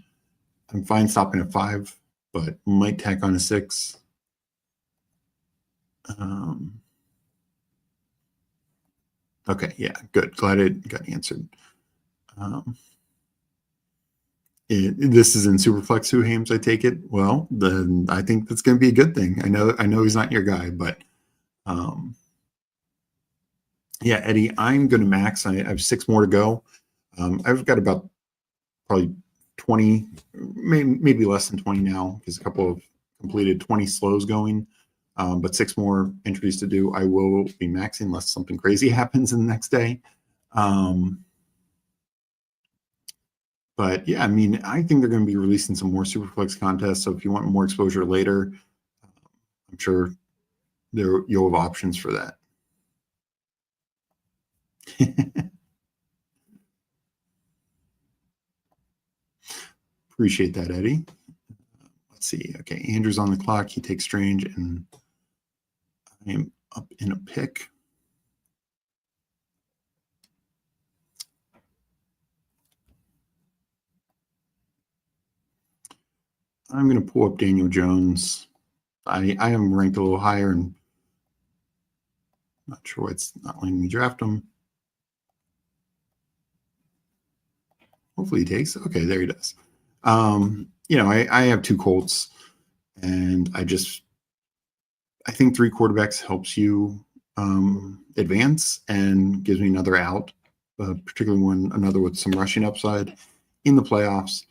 I'm fine stopping at 5, but might tack on a 6. Okay, yeah, good. Glad it got answered. This is in Superflex Who Hames, I take it. Well, then I think that's going to be a good thing. I know he's not your guy, but yeah, Eddie, I'm going to max. I have 6 more to go. I've got about probably 20, maybe less than 20 now, because a couple of completed 20 slows going, but 6 more entries to do. I will be maxing unless something crazy happens in the next day. But yeah, I mean, I think they're going to be releasing some more Superflex contests. So if you want more exposure later, I'm sure you'll have options for that. Appreciate that, Eddie. Let's see. Okay, Andrew's on the clock. He takes Strange, and I am up in a pick. I'm going to pull up Daniel Jones. I am ranked a little higher, and not sure why it's not letting me draft him. Hopefully he takes. Okay, there he does. I have 2 Colts, and I think 3 quarterbacks helps you advance and gives me another out, particularly another with some rushing upside in the playoffs.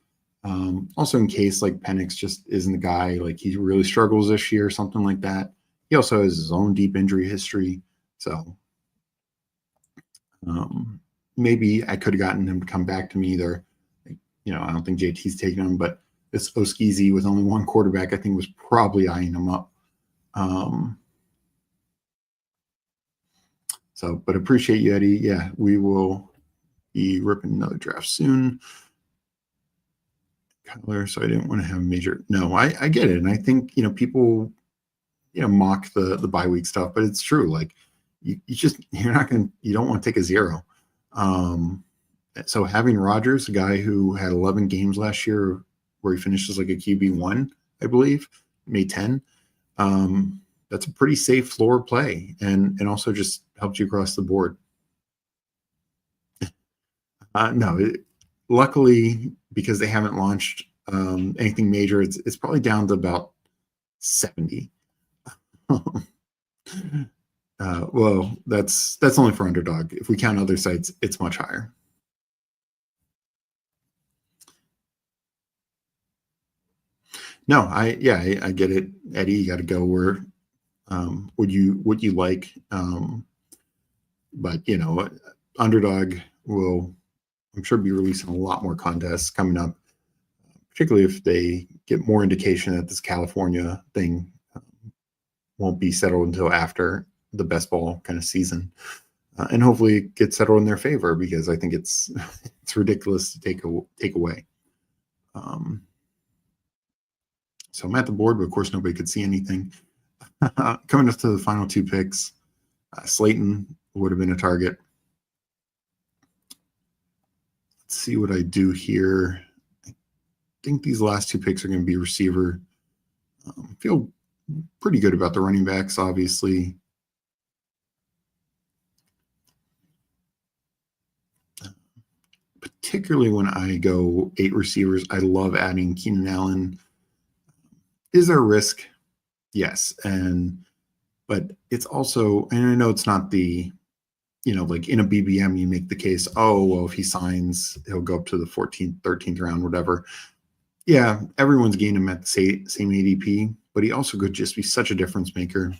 Also, in case like Penix just isn't the guy, like he really struggles this year, something like that. He also has his own deep injury history, so maybe I could have gotten him to come back to me either. I don't think JT's taking him, but this Oskizi with only 1 quarterback, I think was probably eyeing him up. But appreciate you, Eddie. Yeah, we will be ripping another draft soon. Kyler, so I didn't want to have a major. No, I get it, and I think people mock the bye week stuff, but it's true. Like you don't want to take a 0. So having Rodgers, a guy who had 11 games last year where he finishes like a QB1, I believe, May 10. That's a pretty safe floor play, and also just helps you across the board. Luckily, because they haven't launched anything major, it's probably down to about 70. Well, that's only for Underdog. If we count other sites, it's much higher. No, I get it, Eddie. You got to go where what you like. But Underdog will, I'm sure, be releasing a lot more contests coming up, particularly if they get more indication that this California thing won't be settled until after the best ball kind of season, and hopefully it gets settled in their favor, because I think it's ridiculous to take away. So I'm at the board, but of course nobody could see anything. Coming up to the final two picks, Slayton would have been a target. Let's see what I do here. I think these last two picks are going to be receiver. Feel pretty good about the running backs, obviously. Particularly when I go 8 receivers, I love adding Keenan Allen. Is there a risk? Yes. But it's also, and I know it's not the, like in a BBM, you make the case, oh, well, if he signs, he'll go up to the 14th, 13th round, whatever. Yeah, everyone's gained him at the same ADP, but he also could just be such a difference maker.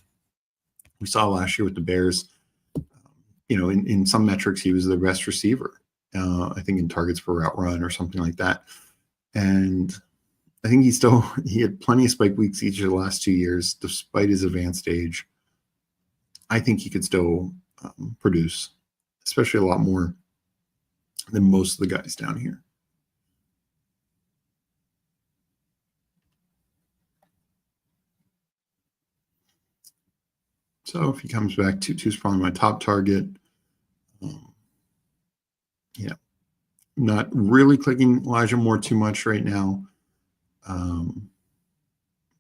We saw last year with the Bears, in some metrics, he was the best receiver. I think in targets per route run or something like that. And I think he had plenty of spike weeks each of the last 2 years, despite his advanced age. I think he could still produce, especially a lot more than most of the guys down here. So if he comes back, 2 is probably my top target. Yeah, not really clicking Elijah Moore too much right now,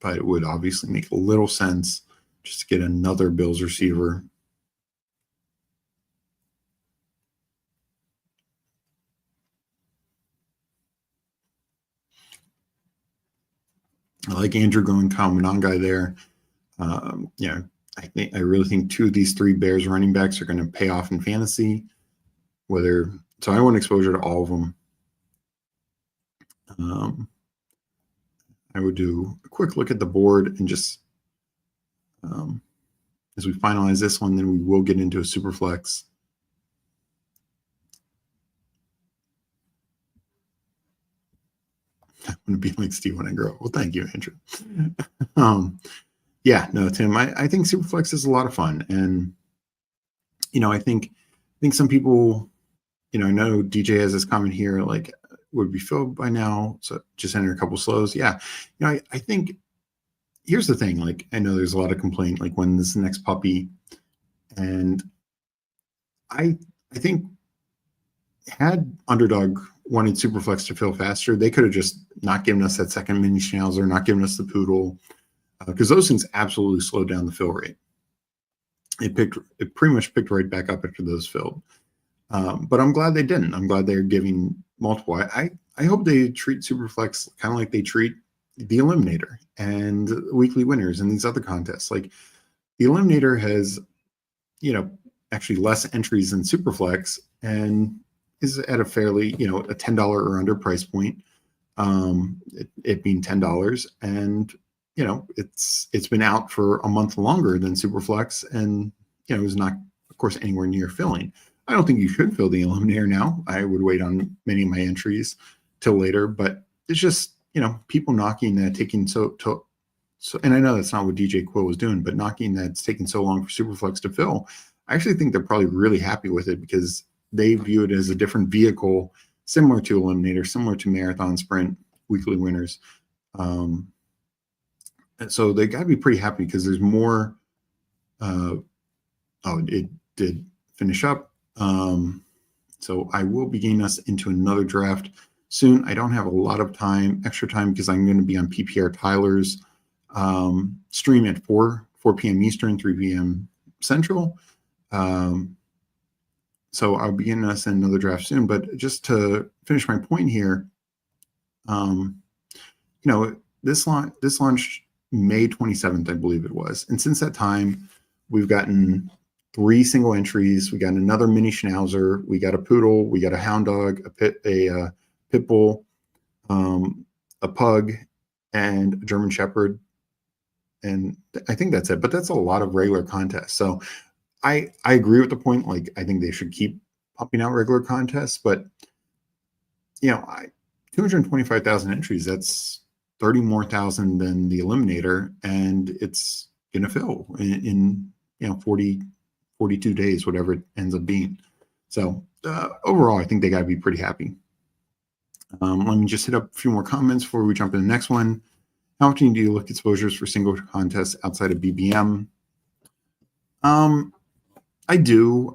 but it would obviously make a little sense just to get another Bills receiver. I like Andrew going Kyle Monangai there. I really think 2 of these 3 Bears running backs are going to pay off in fantasy. So I want exposure to all of them. I would do a quick look at the board and just as we finalize this one, then we will get into a super flex. I want to be like Steve when I grow up. Well, thank you, Andrew. Yeah, no, Tim, I think Superflex is a lot of fun. And, I think some people, I know DJ has this comment here, like, would be filled by now. So just enter a couple slows. Yeah. I think here's the thing. Like, I know there's a lot of complaint, like when this next puppy, and I think had Underdog wanted Superflex to fill faster, they could have just not given us that second mini Schnauzer, not given us the Poodle, because those things absolutely slowed down the fill rate. It pretty much picked right back up after those filled. But I'm glad they didn't. I'm glad they're giving multiple. I hope they treat Superflex kind of like they treat the Eliminator and weekly winners and these other contests. Like the Eliminator has, actually less entries than Superflex and is at a fairly, a $10 or under price point. It being $10, and it's been out for a month longer than Superflex, and it was not, of course, anywhere near filling. I don't think you should fill the Eliminator now. I would wait on many of my entries till later, but it's just people knocking that, taking so. And I know that's not what DJ Quill was doing, but knocking that it's taking so long for Superflex to fill. I actually think they're probably really happy with it because they view it as a different vehicle, similar to Eliminator, similar to Marathon, Sprint, weekly winners. And so they got to be pretty happy because there's more. It did finish up. So I will be getting us into another draft soon. I don't have a lot of extra time, because I'm going to be on PPR Tyler's stream at 4 p.m. Eastern, 3 p.m. Central. So I'll be getting us in another draft soon. But just to finish my point here, this launched May 27th, I believe it was. And since that time, we've gotten 3 single entries. We got another mini schnauzer. We got a poodle. We got a hound dog, a pit bull, a pug, and a German shepherd. And I think that's it. But that's a lot of regular contests. So I agree with the point. Like, I think they should keep popping out regular contests. But, 225,000 entries, that's 30 more thousand than the eliminator. And it's going to fill in 42 days, whatever it ends up being. So overall, I think they got to be pretty happy. Let me just hit up a few more comments before we jump into the next one. How often do you look at exposures for single contests outside of BBM? I do.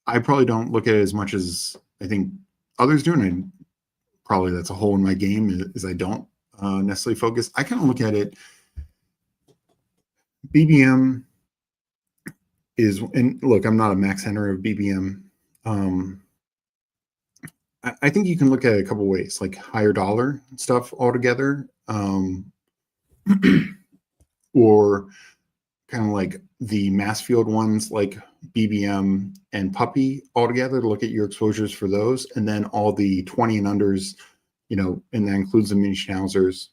I probably don't look at it as much as I think others do. And probably that's a hole in my game is I don't necessarily focus. I kind of look at it. BBM is, and look, I'm not a Max Henry of BBM. I think you can look at it a couple ways, like higher dollar stuff altogether, or kind of like the mass field ones like BBM and Puppy altogether to look at your exposures for those, and then all the 20 and unders, and that includes the mini schnauzers,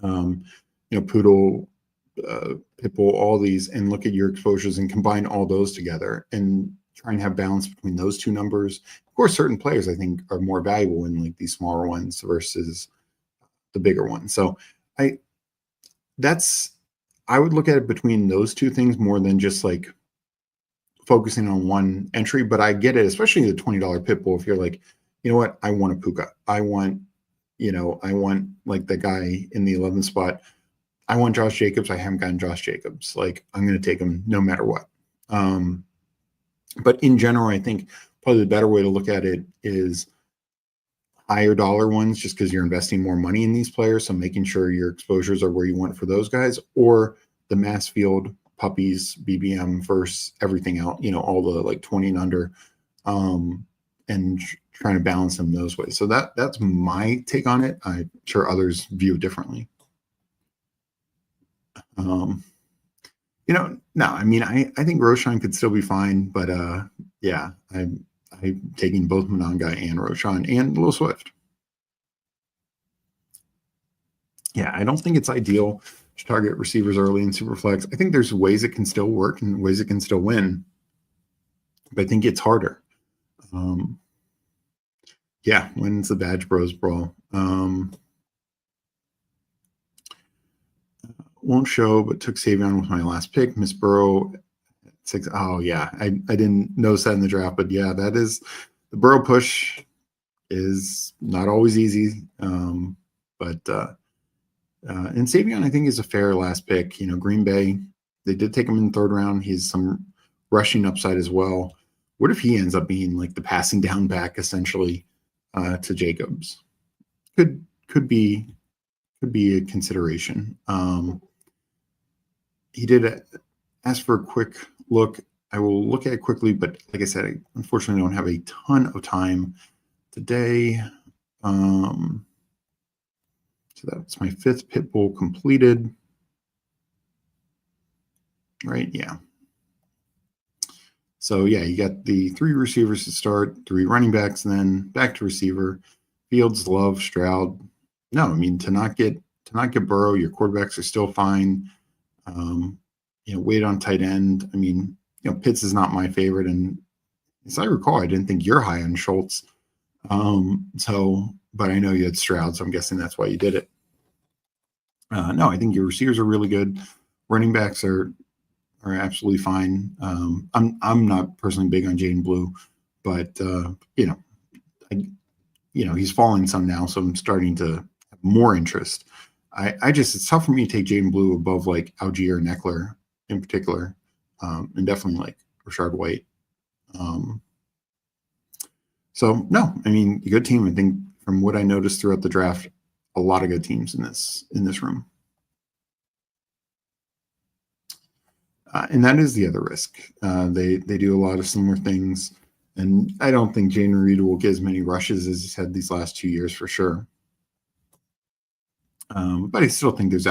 Poodle, Pitbull, all these, and look at your exposures and combine all those together and try and have balance between those two numbers. Of course, certain players I think are more valuable in like these smaller ones versus the bigger ones. So I would look at it between those two things more than just like focusing on one entry. But I get it, especially the $20 Pitbull. If you're like, you know what, I want a Puka. I want like the guy in the 11th spot. I want Josh Jacobs. I haven't gotten Josh Jacobs. Like, I'm going to take him no matter what. But in general, I think probably the better way to look at it is higher dollar ones, just because you're investing more money in these players. So making sure your exposures are where you want for those guys, or the mass field puppies, BBM versus everything else, all the like 20 and under, and trying to balance them those ways. So that's my take on it. I'm sure others view it differently. No, I mean, I think Roshan could still be fine, but yeah, I'm taking both Monangai and Roshan and Lil Swift. Yeah, I don't think it's ideal to target receivers early in Superflex. I think there's ways it can still work and ways it can still win, but I think it's harder. Yeah, when's the Badge Bros Brawl? Won't show, but took Savion with my last pick. Miss Burrow, 6. Oh, yeah. I didn't notice that in the draft, but yeah, that is the Burrow push is not always easy. But and Savion, I think, is a fair last pick. Green Bay, they did take him in the 3rd round. He's some rushing upside as well. What if he ends up being like the passing down back essentially to Jacobs? Could be a consideration. He did ask for a quick look. I will look at it quickly, but like I said, I unfortunately don't have a ton of time today. So that's my 5th Pitbull completed. Right, yeah. So yeah, you got the 3 receivers to start, 3 running backs, and then back to receiver. Fields, Love, Stroud. No, I mean, to not get Burrow, your quarterbacks are still fine. Wait on tight end. I mean, Pitts is not my favorite, and as I recall, I didn't think you're high on Schultz. But I know you had Stroud, so I'm guessing that's why you did it. No, I think your receivers are really good. Running backs are absolutely fine. I'm not personally big on Jaden Blue, but he's falling some now, so I'm starting to have more interest. It's tough for me to take Jaden Blue above like Algier and Eckler in particular, and definitely like Rashard White. So no, I mean, a good team. I think from what I noticed throughout the draft, a lot of good teams in this room. And that is the other risk. They do a lot of similar things, and I don't think Jayden Reed will get as many rushes as he's had these last 2 years for sure. But I still think there's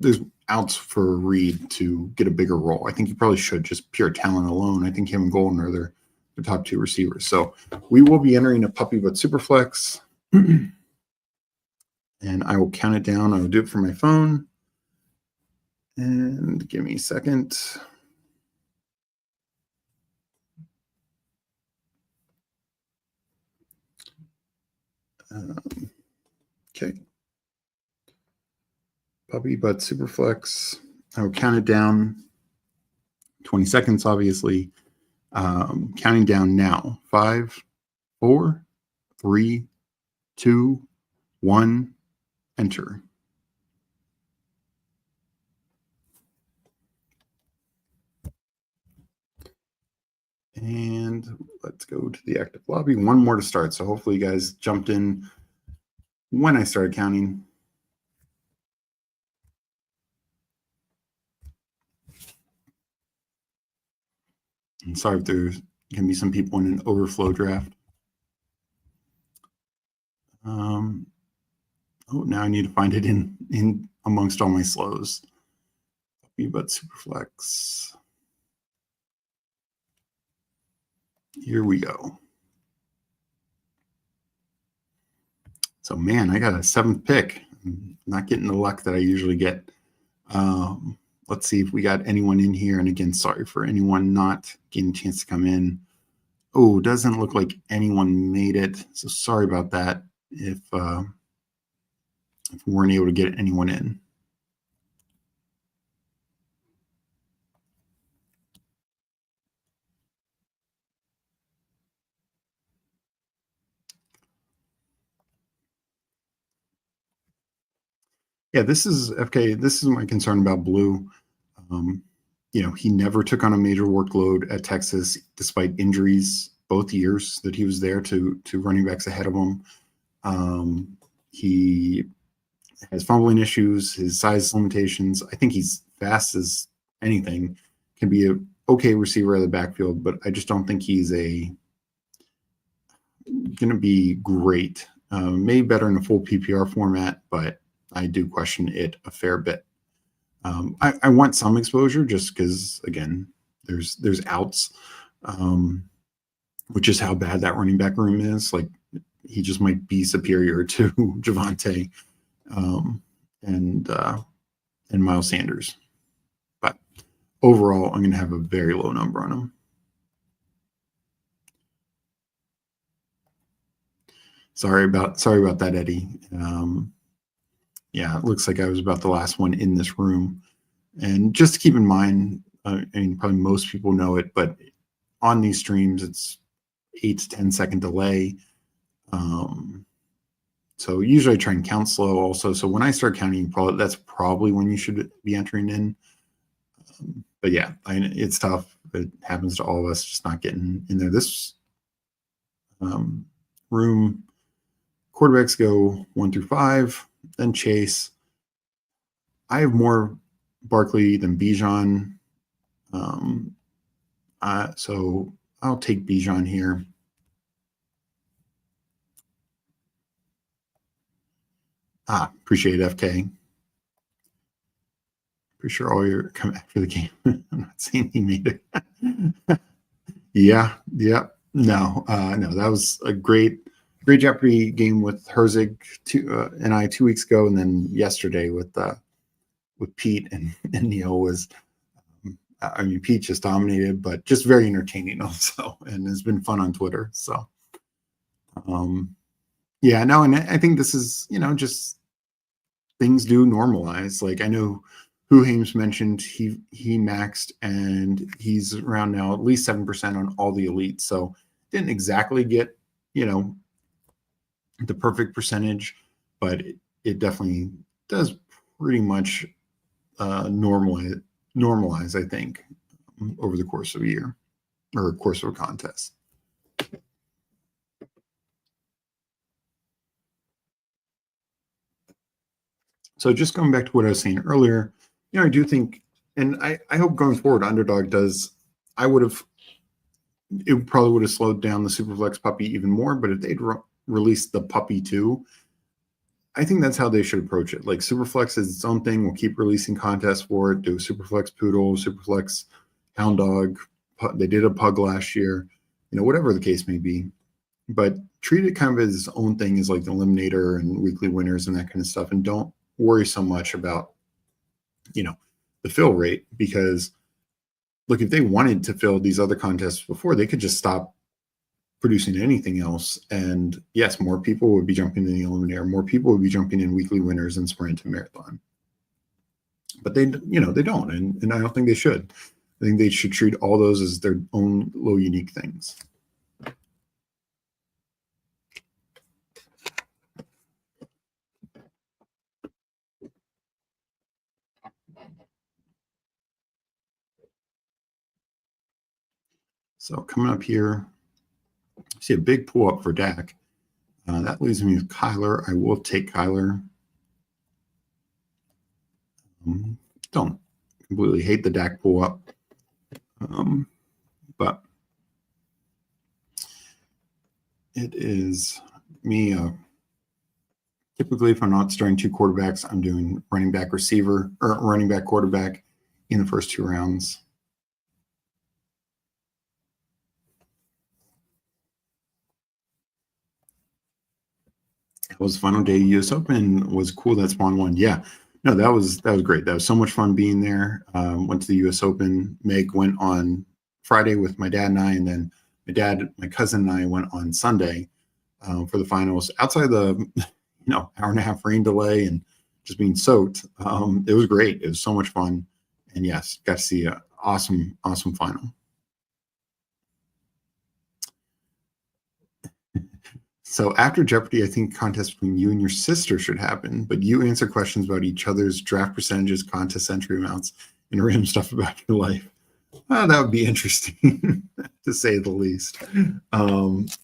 there's outs for Reed to get a bigger role. I think he probably should, just pure talent alone. I think him and Golden are their top two receivers. So we will be entering a puppy but Superflex. And I will count it down. I will do it from my phone. And give me a second. Okay. Puppy but Superflex. I will count it down. 20 seconds, obviously. Counting down now. 5, 4, 3, 2, 1. Enter. And let's go to the active lobby. One more to start. So hopefully you guys jumped in when I started counting. I'm sorry if there's going to be some people in an overflow draft. Oh, now I need to find it in amongst all my slows. But Superflex. Here we go. So, man, I got a 7th pick. I'm not getting the luck that I usually get. Let's see if we got anyone in here. And again, sorry for anyone not getting a chance to come in. Oh, doesn't look like anyone made it. So sorry about that if we weren't able to get anyone in. Yeah, this is FK. This is my concern about Blue. He never took on a major workload at Texas, despite injuries both years that he was there to running backs ahead of him. He has fumbling issues, his size limitations. I think he's fast as anything, can be a okay receiver of the backfield, but I just don't think he's going to be great. Maybe better in a full PPR format, but I do question it a fair bit. I want some exposure just because, again, there's outs, which is how bad that running back room is. Like, he just might be superior to Javonte and Miles Sanders. But overall, I'm going to have a very low number on him. Sorry about that, Eddie. Yeah, it looks like I was about the last one in this room. And just to keep in mind, I mean, probably most people know it, but on these streams, it's 8 to 10 second delay. So usually I try and count slow also. So when I start counting, that's probably when you should be entering in. But yeah, it's tough. It happens to all of us, just not getting in there. This room, quarterbacks go 1 through 5. Then Chase. I have more Barkley than Bijan. So I'll take Bijan here. Appreciate it, FK. Pretty sure all your come after the game. I'm not saying he made it. Yeah. No, that was a great Jeopardy game with Herzig and I 2 weeks ago, and then yesterday with Pete and Neil was. I mean, Pete just dominated, but just very entertaining also, and has been fun on Twitter. So, yeah, no, and I think this is, just things do normalize. Like, I know who Hames mentioned, he maxed, and he's around now at least 7% on all the elites. So didn't exactly get, the perfect percentage, but it definitely does pretty much normalize, I think, over the course of a year or course of a contest. So just going back to what I was saying earlier, I do think, and I hope going forward, Underdog does, it probably would have slowed down the Superflex puppy even more, but if they'd released the puppy too, I think that's how they should approach it. Like Superflex is its own thing. We'll keep releasing contests for it. Do Superflex Poodle, Superflex Hound Dog. They did a Pug last year. Whatever the case may be. But treat it kind of as its own thing, as like the Eliminator and weekly winners and that kind of stuff. And don't worry so much about, the fill rate, because look, if they wanted to fill these other contests before, they could just stop producing anything else. And yes, more people would be jumping in the Eliminator, more people would be jumping in weekly winners and sprint and marathon. But they don't, and I don't think they should. I think they should treat all those as their own little unique things. So coming up here, see a big pull up for Dak. That leaves me with Kyler. I will take Kyler. Don't completely hate the Dak pull up, but it is me. Typically, if I'm not starting two quarterbacks, I'm doing running back receiver or running back quarterback in the first two rounds. It was the final day of US Open. Was cool that Spawn won. Yeah, no, that was great. That was so much fun being there. Went to the US Open. Meg went on Friday with my dad and I, and then my cousin and I went on Sunday for the finals. Outside of the hour and a half rain delay and just being soaked, it was great. It was so much fun, and yes, got to see an awesome final. So after Jeopardy, I think contest between you and your sister should happen, but you answer questions about each other's draft percentages, contest entry amounts, and random stuff about your life. That would be interesting, to say the least.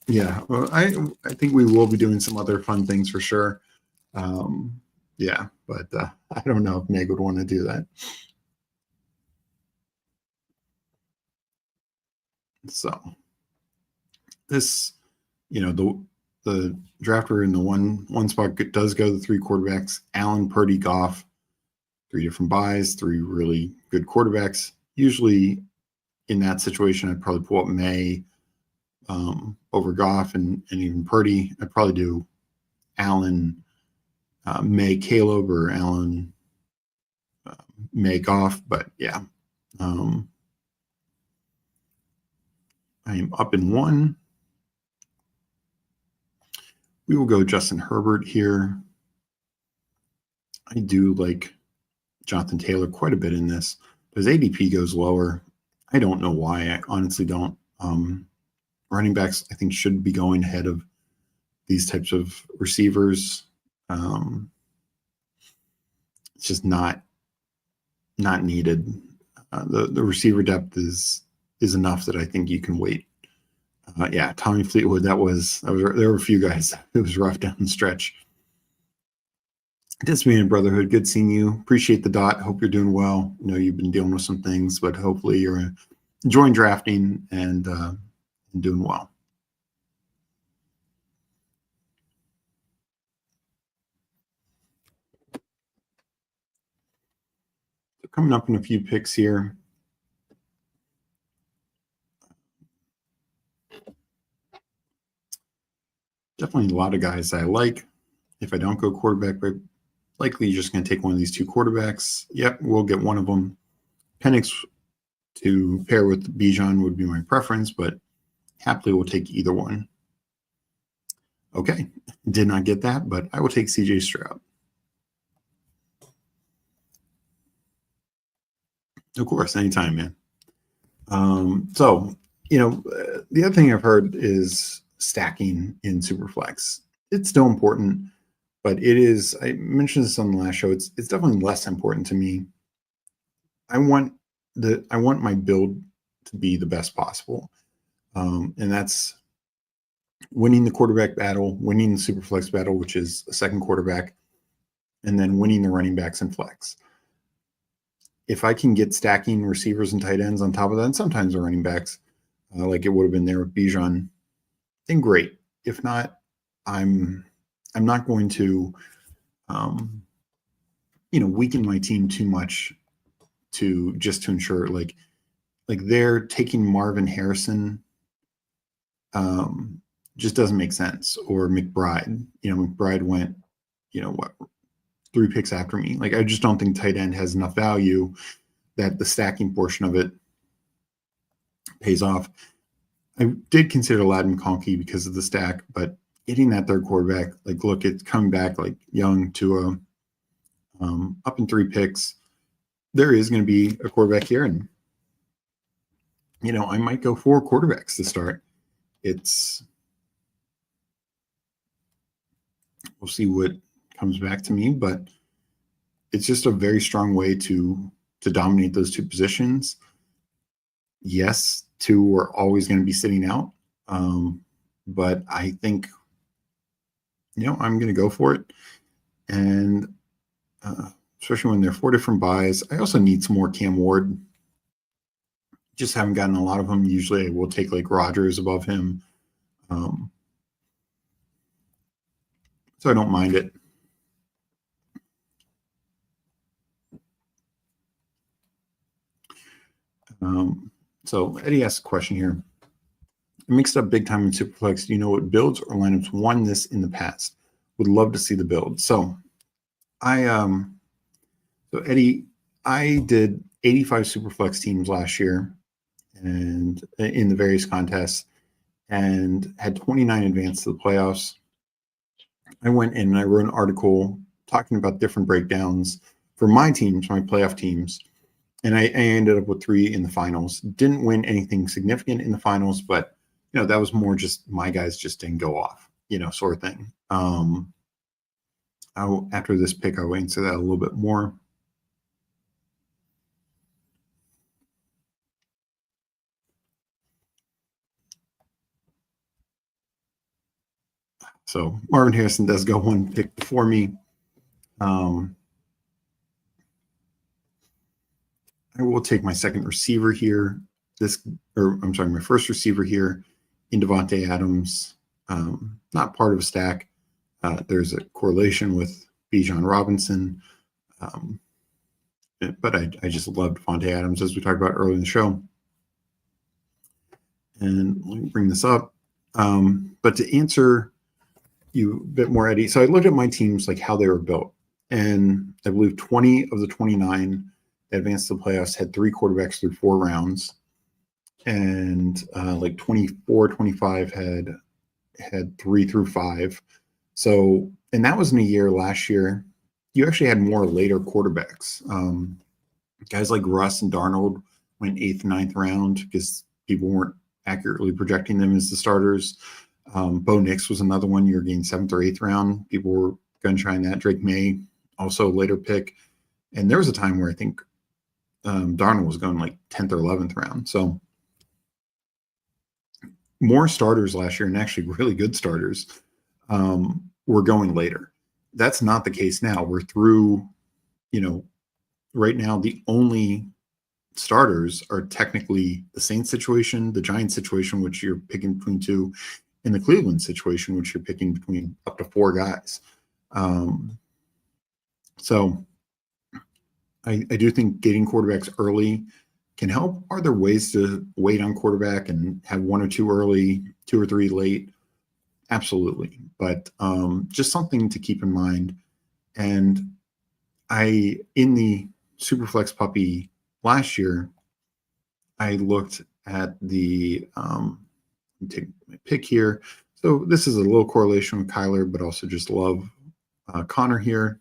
Yeah, well, I think we will be doing some other fun things for sure. Yeah, but I don't know if Meg would want to do that. So this, the drafter in the one spot does go the three quarterbacks: Allen, Purdy, Goff. 3 different buys, 3 really good quarterbacks. Usually in that situation, I'd probably pull up May over Goff and even Purdy. I'd probably do Allen, May, Caleb, or Allen, May, Goff. But yeah, I am up in 1. We will go Justin Herbert here. I do like Jonathan Taylor quite a bit in this. But his ADP goes lower. I don't know why. I honestly don't. Running backs, I think, should be going ahead of these types of receivers. It's just not needed. The receiver depth is enough that I think you can wait. Yeah, Tommy Fleetwood. There were a few guys. It was rough down the stretch. This being a brotherhood, good seeing you. Appreciate the dot. Hope you're doing well. I know you've been dealing with some things, but hopefully you're enjoying drafting and doing well. So coming up in a few picks here. Definitely a lot of guys I like. If I don't go quarterback, but likely you're just going to take one of these 2 quarterbacks. Yep, we'll get one of them. Penix to pair with Bijan would be my preference, but happily we'll take either one. Okay, did not get that, but I will take CJ Stroud. Of course, anytime, man. So, the other thing I've heard is stacking in Superflex. It's still important, but it is, I mentioned this on the last show, it's definitely less important to me. I want my build to be the best possible. And that's winning the quarterback battle, winning the Superflex battle, which is a second quarterback, and then winning the running backs and flex. If I can get stacking receivers and tight ends on top of that, and sometimes the running backs, like it would have been there with Bijan, then great. If not, I'm not going to weaken my team too much to ensure like they're taking Marvin Harrison just doesn't make sense. Or McBride, McBride went, 3 picks after me. Like, I just don't think tight end has enough value that the stacking portion of it pays off. I did consider Ladd McConkey because of the stack, but getting that third quarterback, like, look, it's coming back like young to up in 3 picks. There is going to be a quarterback here, and I might go 4 quarterbacks to start. We'll see what comes back to me, but it's just a very strong way to dominate those 2 positions. Yes, 2 are always going to be sitting out, but I think I'm going to go for it, and especially when there are 4 different buys. I also need some more Cam Ward. Just haven't gotten a lot of them. Usually I will take like Rodgers above him. So I don't mind it. So Eddie asked a question here. I mixed up big time in Superflex. Do you know what builds or lineups won this in the past? Would love to see the build. So Eddie, I did 85 Superflex teams last year, and in the various contests, and had 29 advanced to the playoffs. I went in and I wrote an article talking about different breakdowns for my teams, my playoff teams, and I ended up with 3 in the finals. Didn't win anything significant in the finals, but that was more just my guys just didn't go off, sort of thing. After this pick, I will answer that a little bit more. So Marvin Harrison does go 1 pick before me. I will take my second receiver here. My first receiver here in Devontae Adams. Not part of a stack. There's a correlation with Bijan Robinson. But I just love Devontae Adams, as we talked about earlier in the show. And let me bring this up. But to answer you a bit more, Eddie, so I looked at my teams, like how they were built. And I believe 20 of the 29 that advanced to the playoffs had 3 quarterbacks through 4 rounds. And like 24, 25 had 3 through 5. So, and that was in a year last year, you actually had more later quarterbacks. Guys like Russ and Darnold went 8th, 9th round because people weren't accurately projecting them as the starters. Bo Nix was another one. You're getting 7th or 8th round. People were gun shying that. Drake May, also a later pick. And there was a time where I think Darnold was going like 10th or 11th round. So more starters last year, and actually really good starters, were going later. That's not the case now. We're through, right now the only starters are technically the Saints situation, the Giants situation, which you're picking between 2, and the Cleveland situation, which you're picking between up to 4 guys. So I do think getting quarterbacks early can help. Are there ways to wait on quarterback and have 1 or 2 early, 2 or 3 late? Absolutely. But just something to keep in mind. And in the Superflex puppy last year, I looked at the, take my pick here. So this is a little correlation with Kyler, but also just love Connor here.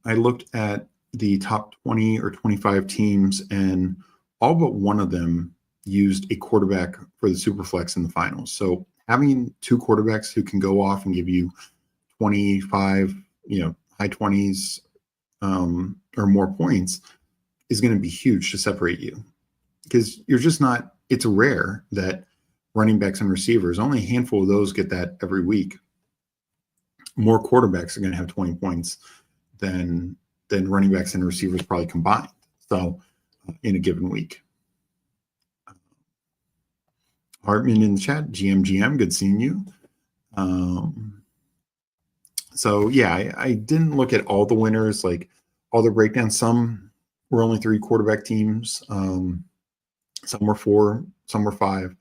I looked at the top 20 or 25 teams, and all but one of them used a quarterback for the Superflex in the finals. So having 2 quarterbacks who can go off and give you 25, high 20s or more points is going to be huge to separate you, because you're just not, it's rare that running backs and receivers, only a handful of those get that every week. More quarterbacks are going to have 20 points than running backs and receivers probably combined. So in a given week. Hartman in the chat, GM, good seeing you. So yeah, I didn't look at all the winners, like all the breakdowns. Some were only 3 quarterback teams. Some were 4, some were 5.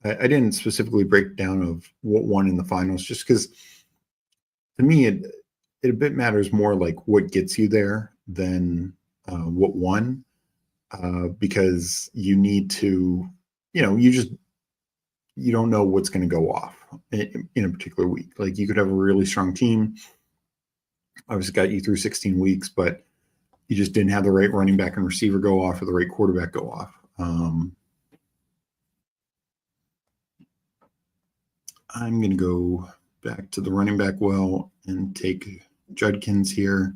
I didn't specifically break down of what won in the finals, just because to me it a bit matters more like what gets you there than what won, because you need to, you don't know what's going to go off in a particular week. Like you could have a really strong team, obviously got you through 16 weeks, but you just didn't have the right running back and receiver go off or the right quarterback go off. I'm going to go back to the running back well and take Judkins here.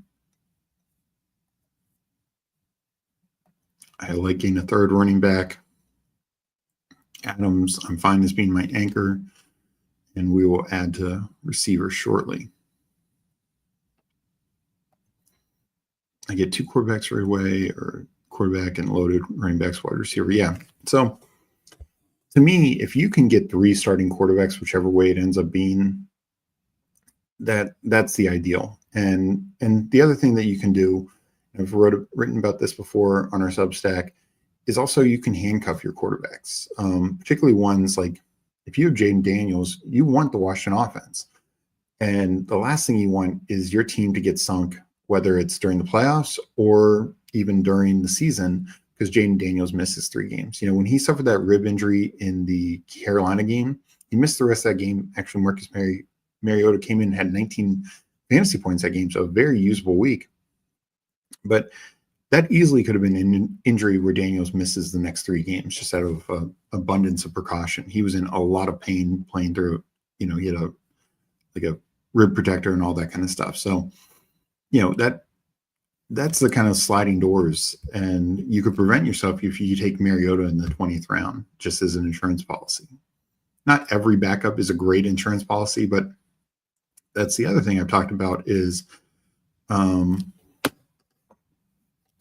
I like getting a third running back. Adams, I'm fine as being my anchor, and we will add to receiver shortly. I get 2 quarterbacks right away, or quarterback and loaded running backs, wide receiver. Yeah. So to me, if you can get 3 starting quarterbacks, whichever way it ends up being, that's the ideal. And the other thing that you can do, I've written about this before on our Substack, is also you can handcuff your quarterbacks, particularly ones like if you have Jaden Daniels, you want the Washington offense. And the last thing you want is your team to get sunk, whether it's during the playoffs or even during the season, because Jaden Daniels misses 3 games. When he suffered that rib injury in the Carolina game, he missed the rest of that game. Actually, Marcus Mariota came in and had 19 fantasy points that game, so a very usable week. But that easily could have been an injury where Daniels misses the next 3 games just out of abundance of precaution. He was in a lot of pain playing through, he had a rib protector and all that kind of stuff. So, that's the kind of sliding doors, and you could prevent yourself if you take Mariota in the 20th round, just as an insurance policy. Not every backup is a great insurance policy, but that's the other thing I've talked about is,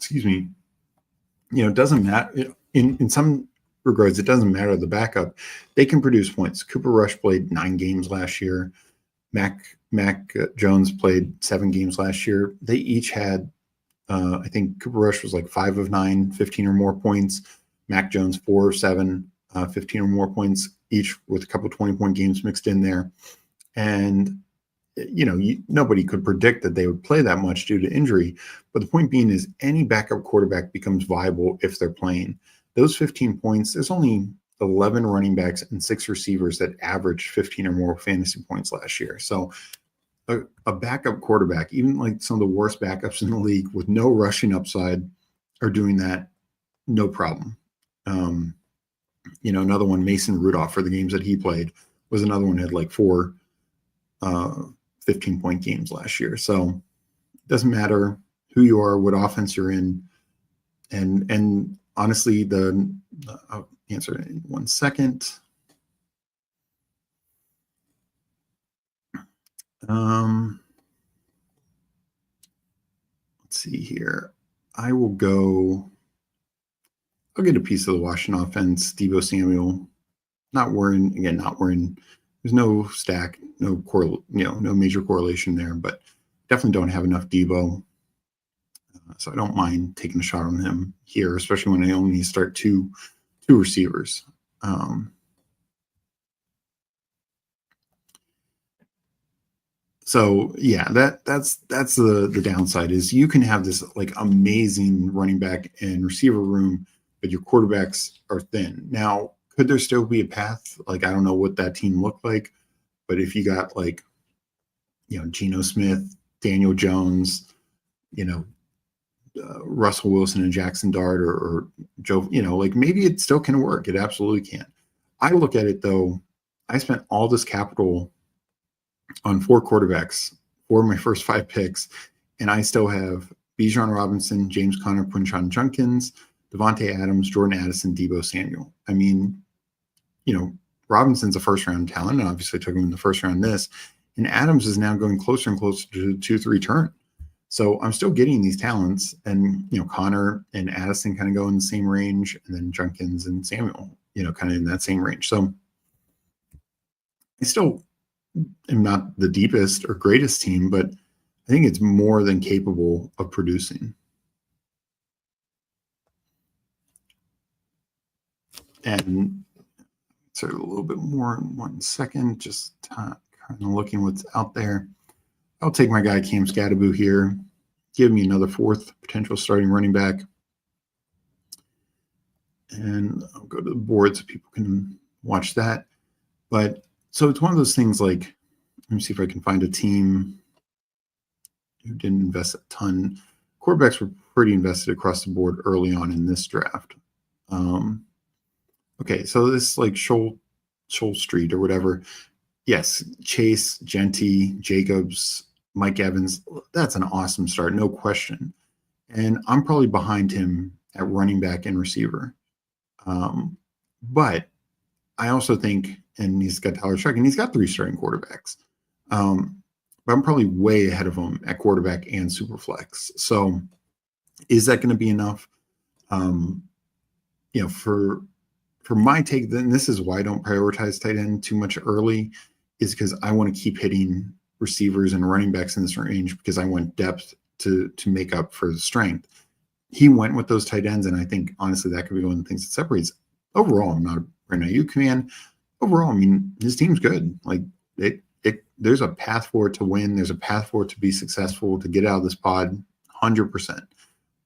it doesn't matter. In some regards, it doesn't matter the backup. They can produce points. Cooper Rush played 9 games last year. Mac Jones played 7 games last year. They each had, I think Cooper Rush was like 5 of 9, 15 or more points. Mac Jones 4 of 7, 15 or more points, each with a couple 20-point games mixed in there. And nobody could predict that they would play that much due to injury. But the point being is any backup quarterback becomes viable if they're playing. Those 15 points, there's only 11 running backs and 6 receivers that averaged 15 or more fantasy points last year. So a backup quarterback, even like some of the worst backups in the league with no rushing upside, are doing that no problem. Another one, Mason Rudolph, for the games that he played, was another one, had like 4 15-point games last year. So it doesn't matter who you are, what offense you're in. And honestly, I'll answer in 1 second. Let's see here. I'll get a piece of the Washington offense. Deebo Samuel, not worrying. There's no stack, no major correlation there, but definitely don't have enough Deebo. So I don't mind taking a shot on him here, especially when I only start two receivers. So yeah, that's the downside is you can have this like amazing running back and receiver room, but your quarterbacks are thin. Now, could there still be a path? Like, I don't know what that team looked like, but if you got like, Geno Smith, Daniel Jones, Russell Wilson and Jackson Dart or Joe, like maybe it still can work. It absolutely can. I look at it though, I spent all this capital on 4 quarterbacks for my first 5 picks, and I still have Bijan Robinson, James Conner, Quinshon Judkins, Devontae Adams, Jordan Addison, Deebo Samuel. I mean, Robinson's a first-round talent, and obviously took him in the first round and Adams is now going closer and closer to the 2-3 turn. So I'm still getting these talents, and Connor and Addison kind of go in the same range, and then Judkins and Samuel, kind of in that same range. So I still am not the deepest or greatest team, but I think it's more than capable of producing. And so a little bit more in 1 second, just kind of looking what's out there. I'll take my guy Cam Scadaboo here. Give me another fourth potential starting running back. And I'll go to the board so people can watch that. But so it's one of those things like, let me see if I can find a team who didn't invest a ton. Quarterbacks were pretty invested across the board early on in this draft. Okay, so this like Shoal Street or whatever. Yes, Chase, Genty, Jacobs, Mike Evans. That's an awesome start, no question. And I'm probably behind him at running back and receiver. But I also think, and he's got Tyler Shuck, and he's got 3 starting quarterbacks. But I'm probably way ahead of him at quarterback and Superflex. So is that going to be enough? For my take, then this is why I don't prioritize tight end too much early, is because I want to keep hitting receivers and running backs in this range because I want depth to make up for the strength. He went with those tight ends, and I think honestly that could be one of the things that separates. Overall, I'm not a Brandon Ayuk fan. Overall, I mean, his team's good. Like there's a path for it to win. There's a path for it to be successful, to get out of this pod 100%.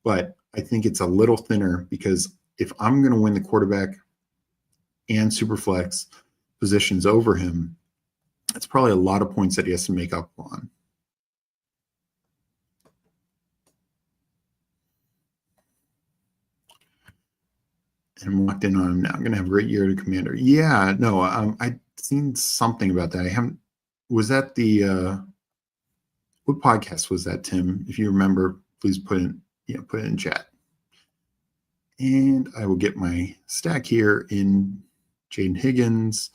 But I think it's a little thinner because if I'm going to win the quarterback and Superflex positions over him, that's probably a lot of points that he has to make up on. And I'm locked in on him now. I'm going to have a great year to Commander. Yeah, no, I'd seen something about that. I haven't. Was that the what podcast was that, Tim? If you remember, please put it in chat. And I will get my stack here in Jaden Higgins.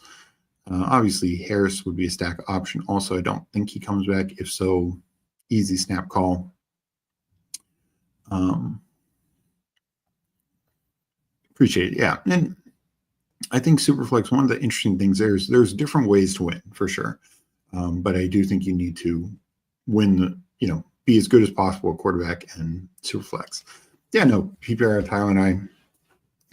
Obviously, Harris would be a stack option. Also, I don't think he comes back. If so, easy snap call. Appreciate it. Yeah. And I think Superflex, one of the interesting things there's different ways to win for sure. But I do think you need to win, be as good as possible at quarterback and Superflex. Yeah, no, PPR, Tyler and I,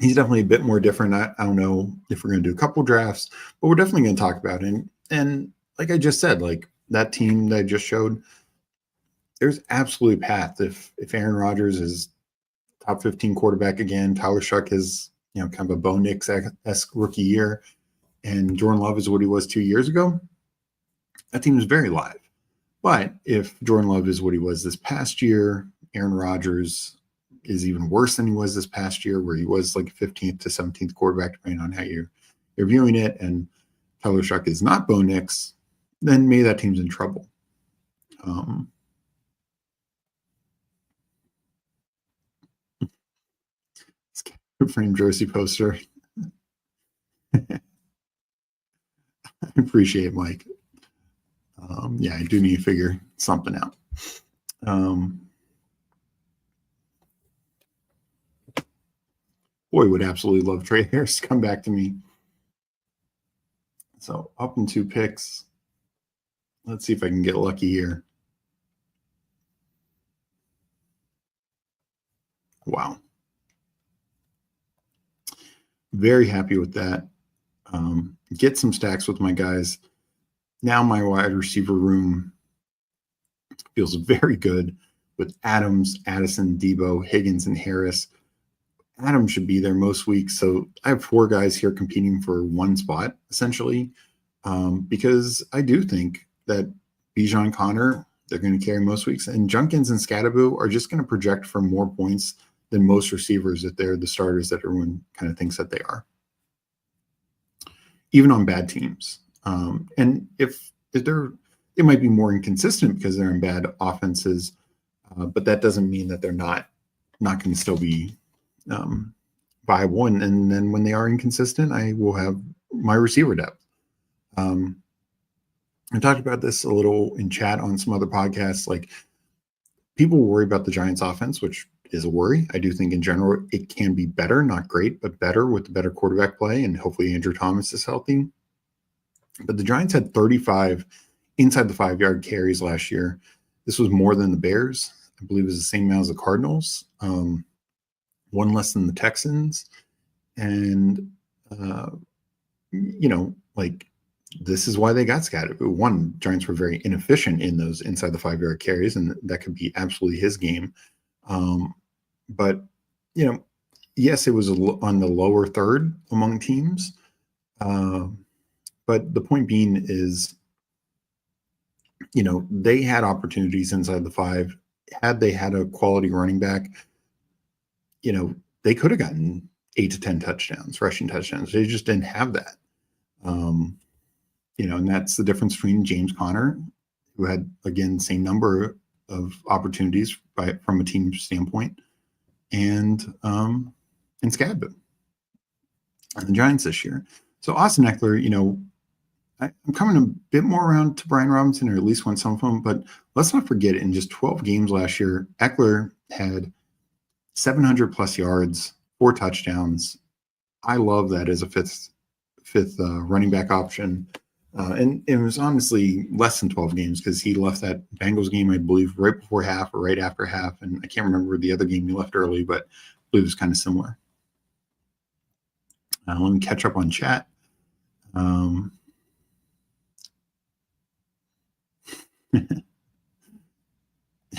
he's definitely a bit more different. I don't know if we're going to do a couple drafts, but we're definitely going to talk about it. And like I just said, like that team that I just showed, there's absolute path. If Aaron Rodgers is top 15 quarterback again, Tyler Shuck is, kind of a Bo Nix-esque rookie year, and Jordan Love is what he was 2 years ago, that team is very live. But if Jordan Love is what he was this past year, Aaron Rodgers is even worse than he was this past year, where he was like 15th to 17th quarterback, depending on how you're viewing it, and Tyler Shuck is not Bo Nix, then maybe that team's in trouble. Frame jersey poster. I appreciate it, Mike. Yeah, I do need to figure something out. Boy, would absolutely love Trey Harris to come back to me. So up in 2 picks. Let's see if I can get lucky here. Wow. Very happy with that. Get some stacks with my guys. Now my wide receiver room feels very good with Adams, Addison, Debo, Higgins, and Harris. Adams should be there most weeks. So I have 4 guys here competing for one spot, essentially, because I do think that Bijan, Connor, they're going to carry most weeks. And Junkins and Scadaboo are just going to project for more points than most receivers if they're the starters that everyone kind of thinks that they are, even on bad teams. And if they're, it might be more inconsistent because they're in bad offenses, but that doesn't mean that they're not going to still be viable. And then when they are inconsistent, I will have my receiver depth. I talked about this a little in chat on some other podcasts. Like, people worry about the Giants offense, which is a worry. I do think in general it can be better, not great, but better with the better quarterback play, and hopefully Andrew Thomas is healthy. But the Giants had 35 inside the 5-yard carries last year. This was more than the Bears. I believe it was the same amount as the Cardinals, one less than the Texans. And, like, this is why they got scattered. One, Giants were very inefficient in those inside the 5-yard carries, and that could be absolutely his game. But, yes, it was on the lower third among teams. But the point being is, they had opportunities inside the 5. Had they had a quality running back, they could have gotten 8 to 10 touchdowns, rushing touchdowns. They just didn't have that. And that's the difference between James Conner, who had, again, the same number of opportunities from a team standpoint, and Scadbo and the Giants this year. So Austin Eckler, I'm coming a bit more around to Brian Robinson, or at least want some of them, but let's not forget, in just 12 games last year, Eckler had 700 plus yards, 4 touchdowns. I love that as a fifth running back option. And it was honestly less than 12 games, because he left that Bengals game, I believe, right before half or right after half. And I can't remember the other game he left early, but I believe it was kind of similar. Let me catch up on chat.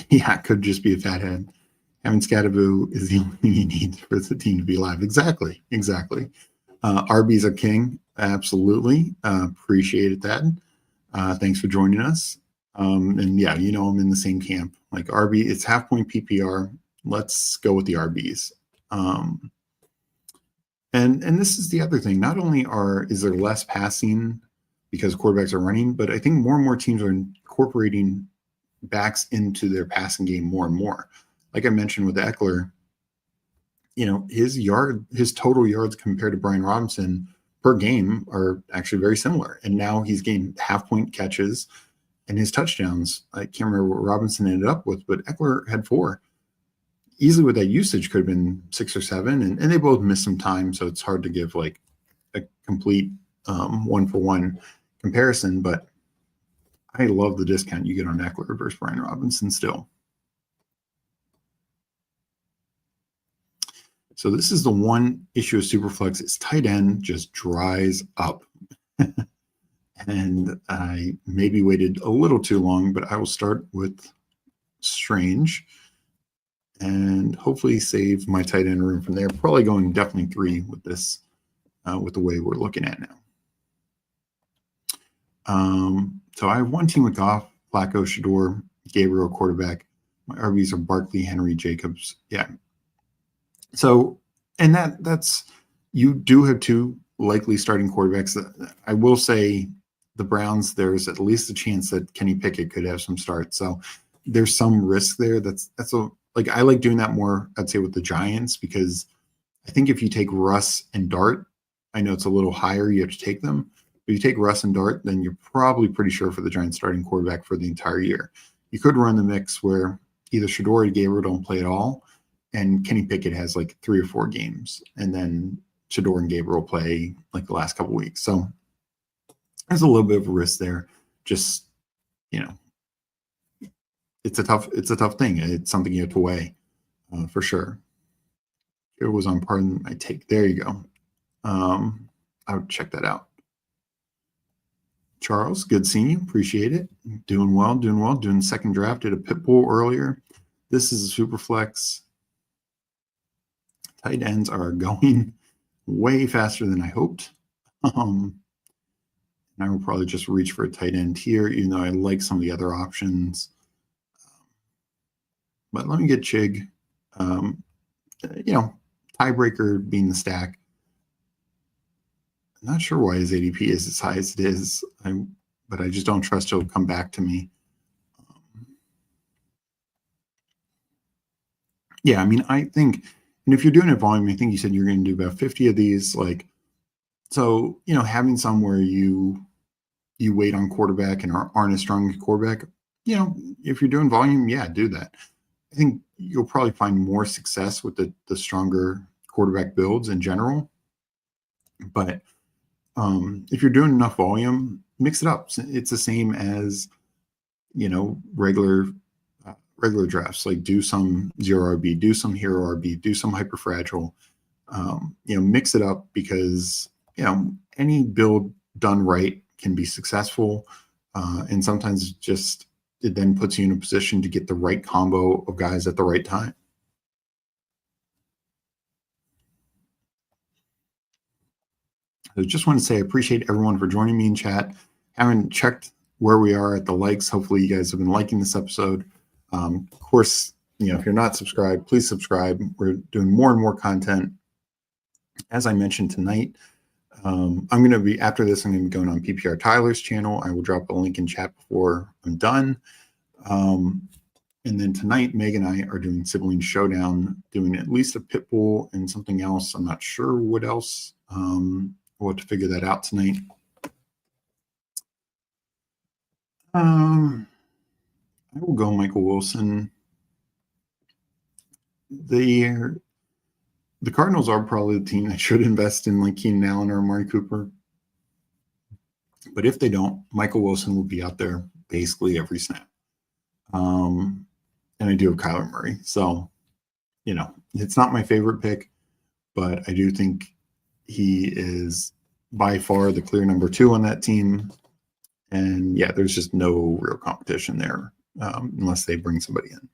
Yeah, it could just be a fat head. Having Scadaboo is the only thing you need for the team to be alive. Exactly. RB's a king. Absolutely. Appreciated that. Thanks for joining us. And yeah, I'm in the same camp. Like, RB, it's half point PPR. Let's go with the RBs. And this is the other thing. Not only is there less passing because quarterbacks are running, but I think more and more teams are incorporating backs into their passing game more and more. Like I mentioned with Eckler, his total yards compared to Brian Robinson per game are actually very similar. And now he's getting half-point catches, and his touchdowns, I can't remember what Robinson ended up with, but Eckler had 4. Easily with that usage could have been 6 or 7, and they both missed some time, so it's hard to give like a complete one-for-one comparison, but I love the discount you get on Eckler versus Brian Robinson still. So this is the one issue of Superflex. Its tight end just dries up. And I maybe waited a little too long, but I will start with Strange and hopefully save my tight end room from there. Probably going definitely 3 with this, with the way we're looking at now. So I have one team with Goff, Flacco, Shador, Gabriel, quarterback. My RBs are Barkley, Henry, Jacobs. Yeah. So, and that's, you do have 2 likely starting quarterbacks. I will say the Browns, there's at least a chance that Kenny Pickett could have some starts. So there's some risk there. I like doing that more, I'd say, with the Giants, because I think if you take Russ and Dart, I know it's a little higher, you have to take them. But you take Russ and Dart, then you're probably pretty sure for the Giants starting quarterback for the entire year. You could run the mix where either Shador or Gabriel don't play at all, and Kenny Pickett has like 3 or 4 games, and then Shador and Gabriel play like the last couple weeks. So there's a little bit of a risk there. Just, it's a tough thing. It's something you have to weigh for sure. It was on pardon my take. There you go. I would check that out. Charles, good seeing you. Appreciate it. Doing well. Doing second draft. Did a Pitbull earlier. This is a super flex. Tight ends are going way faster than I hoped. And I will probably just reach for a tight end here, even though I like some of the other options. But let me get Chig. Tiebreaker being the stack. I'm not sure why his ADP is as high as it is, but I just don't trust he'll come back to me. Yeah, I mean, I think, and if you're doing it volume, I think you said you're going to do about 50 of these. So, having some where you wait on quarterback and aren't a strong quarterback, if you're doing volume, yeah, do that. I think you'll probably find more success with the stronger quarterback builds in general. But if you're doing enough volume, mix it up. It's the same as, regular drafts. Like do some zero RB, do some hero RB, do some hyper fragile. Mix it up because any build done right can be successful, and sometimes it then puts you in a position to get the right combo of guys at the right time. I just want to say I appreciate everyone for joining me in chat. Haven't checked where we are at the likes. Hopefully you guys have been liking this episode. Of course, if you're not subscribed, please subscribe. We're doing more and more content. As I mentioned tonight, I'm going to be, after this, I'm going to be going on PPR Tyler's channel. I will drop a link in chat before I'm done. And then tonight, Meg and I are doing Sibling Showdown, doing at least a Pitbull and something else. I'm not sure what else. We'll have to figure that out tonight. I will go Michael Wilson. The Cardinals are probably the team that should invest in like Keenan Allen or Amari Cooper. But if they don't, Michael Wilson will be out there basically every snap. And I do have Kyler Murray. So, it's not my favorite pick, but I do think he is by far the clear number 2 on that team. And yeah, there's just no real competition there unless they bring somebody in.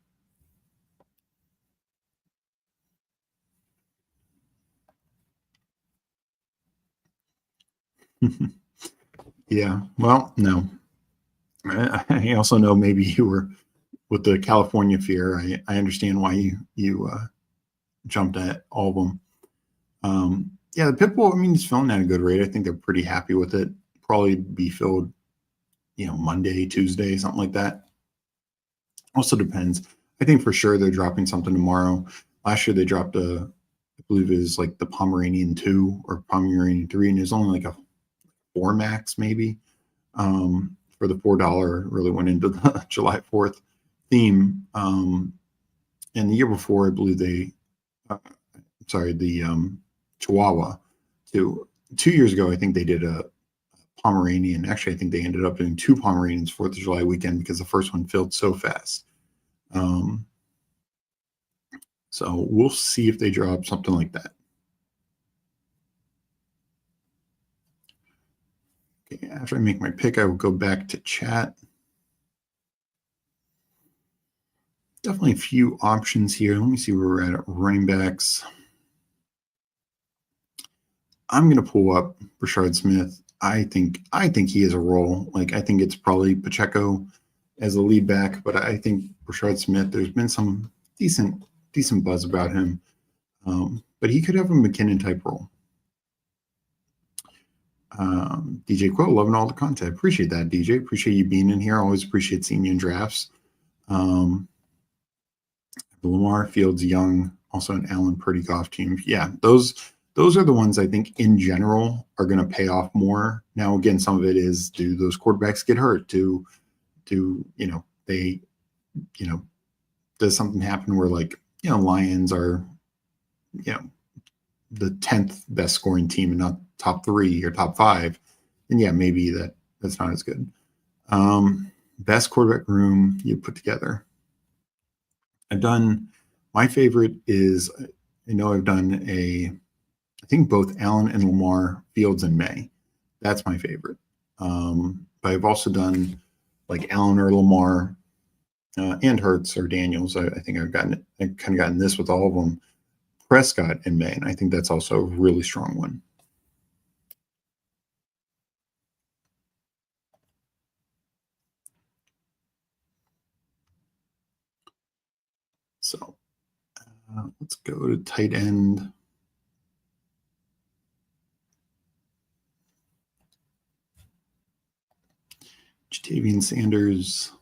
Yeah, well, no. I also know maybe you were with the California fear. I understand why you jumped at all of them. Yeah, the Pitbull, it's filling at a good rate. I think they're pretty happy with it. Probably be filled, Monday, Tuesday, something like that. Also depends. I think for sure they're dropping something tomorrow. Last year they dropped I believe it was like the Pomeranian 2 or Pomeranian 3, and it was only like a 4 max maybe. For the $4, really went into the July 4th theme. And the year before, I believe the Chihuahua. 2 years ago, I think they did a Pomeranian. Actually, I think they ended up doing 2 Pomeranians 4th of July weekend because the first one filled so fast. So we'll see if they drop something like that. Okay, after I make my pick, I will go back to chat. Definitely a few options here. Let me see where we're at running backs. I'm going to pull up Rashard Smith. I think he has a role. Like, I think it's probably Pacheco as a lead back, but I think Rashard Smith, there's been some decent buzz about him. But he could have a McKinnon type role. DJ Quill, loving all the content. Appreciate that, DJ. Appreciate you being in here. Always appreciate seeing you in drafts. Lamar, Fields, Young, also an Allen Purdy Goff team. Yeah, those are the ones I think in general are going to pay off more. Now, again, some of it is, do those quarterbacks get hurt? Does something happen where, like, Lions are, the 10th best scoring team and not top 3 or top 5? And yeah, maybe that's not as good. Best quarterback room you put together. I've done, my favorite is, I've done I think both Allen and Lamar, Fields and May. That's my favorite. But I've also done like Allen or Lamar and Hurts or Daniels. I think I've kind of gotten this with all of them. Prescott and May, and I think that's also a really strong one. So let's go to tight end. Jatavian Sanders.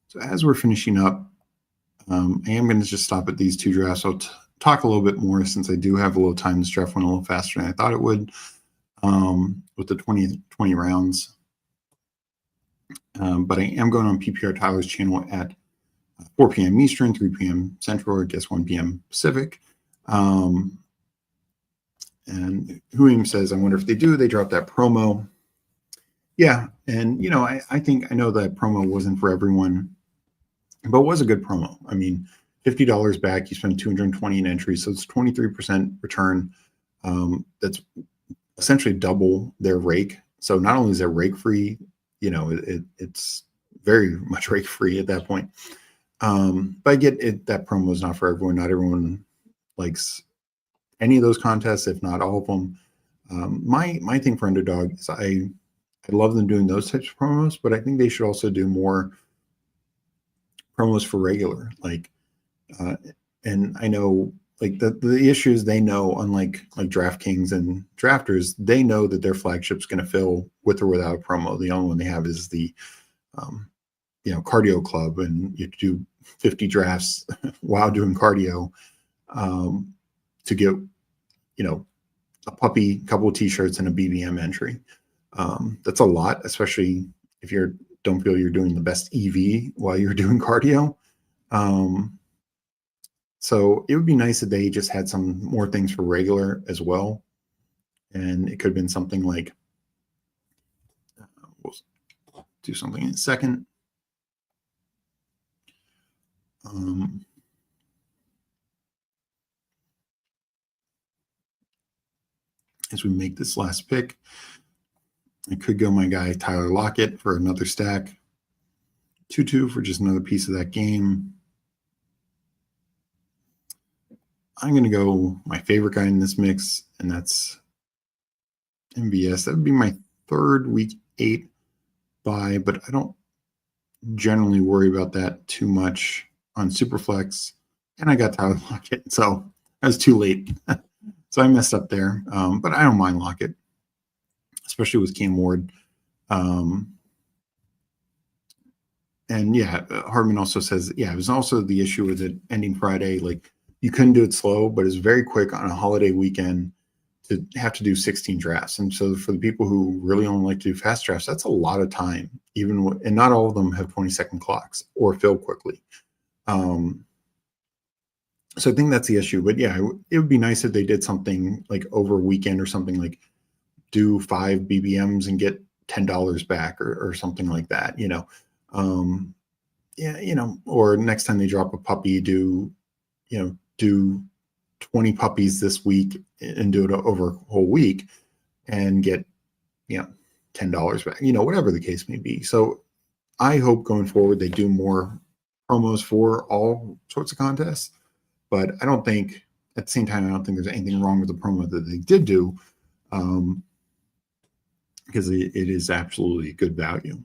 So as we're finishing up, I am going to just stop at these 2 drafts. I'll talk a little bit more since I do have a little time. This draft went a little faster than I thought it would with the 20 rounds. But I am going on PPR Tyler's channel at 4 p.m. Eastern, 3 p.m. Central, or I guess 1 p.m. Pacific. And Huim says, I wonder if they drop that promo. Yeah, and I think I know that promo wasn't for everyone, but it was a good promo. I mean, $50 back, you spend 220 in entry, so it's 23% return. That's essentially double their rake. So not only is their rake free, it's very much rake free at that point. But I get it, that promo is not for everyone. Not everyone likes any of those contests, if not all of them. My thing for Underdog is I love them doing those types of promos, but I think they should also do more promos for regular. And I know the issues they know, unlike like DraftKings and drafters, they know that their flagship's going to fill with or without a promo. The only one they have is the cardio club, and you do 50 drafts while doing cardio to get a puppy, couple of t-shirts, and a BBM entry. That's a lot, especially if you don't feel you're doing the best EV while you're doing cardio. So it would be nice if they just had some more things for regular as well. And it could have been something like, we'll do something in a second. As we make this last pick, I could go my guy Tyler Lockett for another stack. 2-2 for just another piece of that game. I'm going to go my favorite guy in this mix, and that's MVS. That would be my third week 8 buy, but I don't generally worry about that too much on Superflex. And I got Tyler Lockett, so I was too late. So I messed up there, but I don't mind Lockett, especially with Cam Ward. And yeah, Hardman also says, yeah, it was also the issue with it ending Friday. Like, you couldn't do it slow, but it's very quick on a holiday weekend to have to do 16 drafts. And so for the people who really only like to do fast drafts, that's a lot of time, and not all of them have 20-second clocks or fill quickly. So I think that's the issue. But yeah, it would be nice if they did something like over a weekend or something, like do 5 BBMs and get $10 back or something like that, or next time they drop a puppy, do 20 puppies this week and do it over a whole week and get, $10 back, whatever the case may be. So I hope going forward they do more promos for all sorts of contests. But I don't think, at the same time, I don't think there's anything wrong with the promo that they did do, because it is absolutely good value.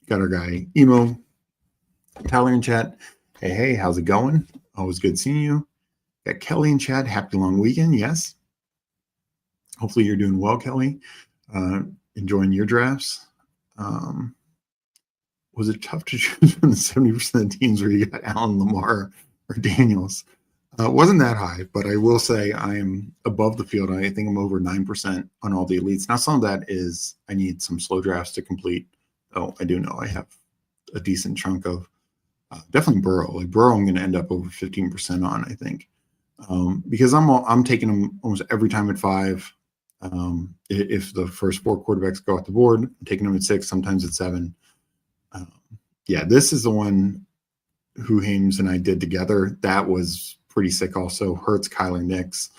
Got our guy Emo Tyler in chat. Hey, how's it going? Always good seeing you. Got Kelly in chat. Happy long weekend. Yes. Hopefully you're doing well, Kelly. Enjoying your drafts. Was it tough to choose from the 70% of the teams where you got Allen, Lamar, or Daniels? Wasn't that high, but I will say I am above the field. I think I'm over 9% on all the elites. Now, some of that is I need some slow drafts to complete. Oh, I do know I have a decent chunk of definitely Burrow. Like Burrow, I'm going to end up over 15% on, I think, because I'm taking them almost every time at 5. If the first 4 quarterbacks go off the board, I'm taking them at 6, sometimes at 7. Yeah, this is the one who Hames and I did together. That was pretty sick. Also, Hurts, Kyler, Nix.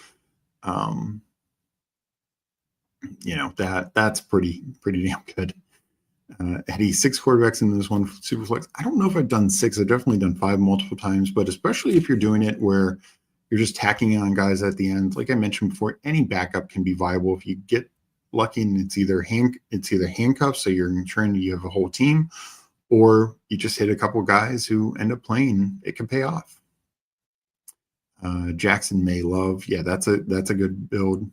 That's pretty damn good. Eddie, 6 quarterbacks in this one, Superflex. I don't know if I've done 6. I've definitely done 5 multiple times, but especially if you're doing it where you're just tacking on guys at the end. Like I mentioned before, any backup can be viable if you get lucky and it's either handcuffs, so you're ensuring you have a whole team, or you just hit a couple of guys who end up playing. It can pay off. Jackson May Love. Yeah, that's a good build.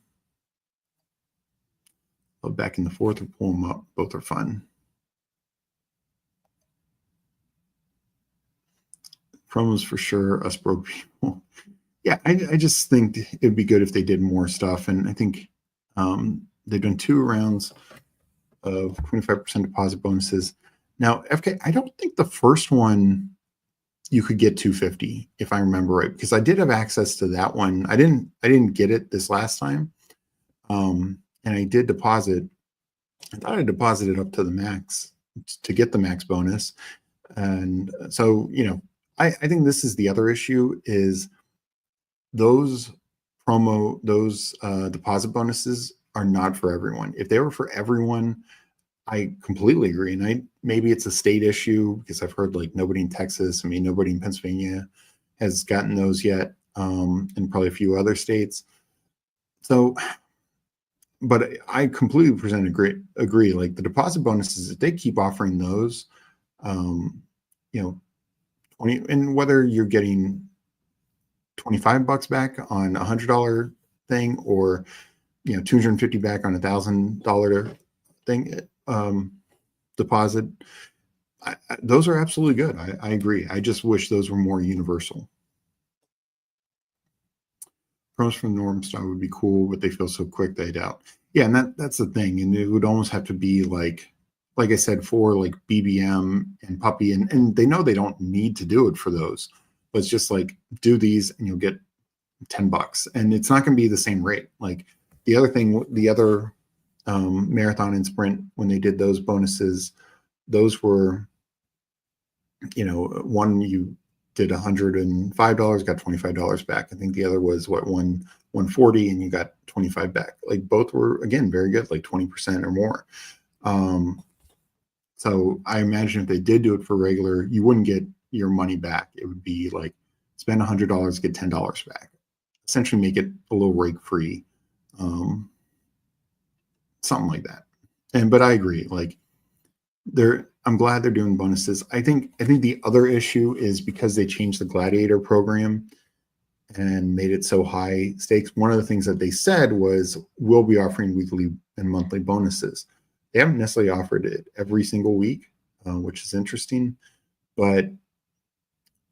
Love back in the 4th, or pull them up. Both are fun. Promos for sure, us broke people. Yeah, I just think it'd be good if they did more stuff. And I think they've done 2 rounds of 25% deposit bonuses. Now, FK, I don't think the first one you could get 250, if I remember right, because I did have access to that one. I didn't get it this last time. And I did deposit I thought I deposited up to the max to get the max bonus. And so, I think this is the other issue is those deposit bonuses are not for everyone. If they were for everyone, I completely agree. And maybe it's a state issue because I've heard like nobody in Texas, nobody in Pennsylvania has gotten those yet, and probably a few other states. So, but I completely agree. Like the deposit bonuses, if they keep offering those, 20, and whether you're getting $25 back on $100 thing or, 250 back on $1,000 thing, deposit, those are absolutely good. I agree. I just wish those were more universal. Pros from Norm Star would be cool, but they feel so quick, they doubt. Yeah, and that's the thing. And it would almost have to be like I said, for like BBM and Puppy, and they know they don't need to do it for those. But it's just like do these and you'll get $10. And it's not going to be the same rate. Like the other marathon and sprint, when they did those bonuses, those were, one you did $105, got $25 back. I think the other was $140 and you got 25 back. Like both were, again, very good, like 20% or more. So I imagine if they did do it for regular, you wouldn't get your money back. It would be like spend $100, get $10 back. Essentially make it a little rake free, something like that. But I agree. Like I'm glad they're doing bonuses. I think the other issue is because they changed the Gladiator program and made it so high stakes. One of the things that they said was we'll be offering weekly and monthly bonuses. They haven't necessarily offered it every single week, which is interesting, but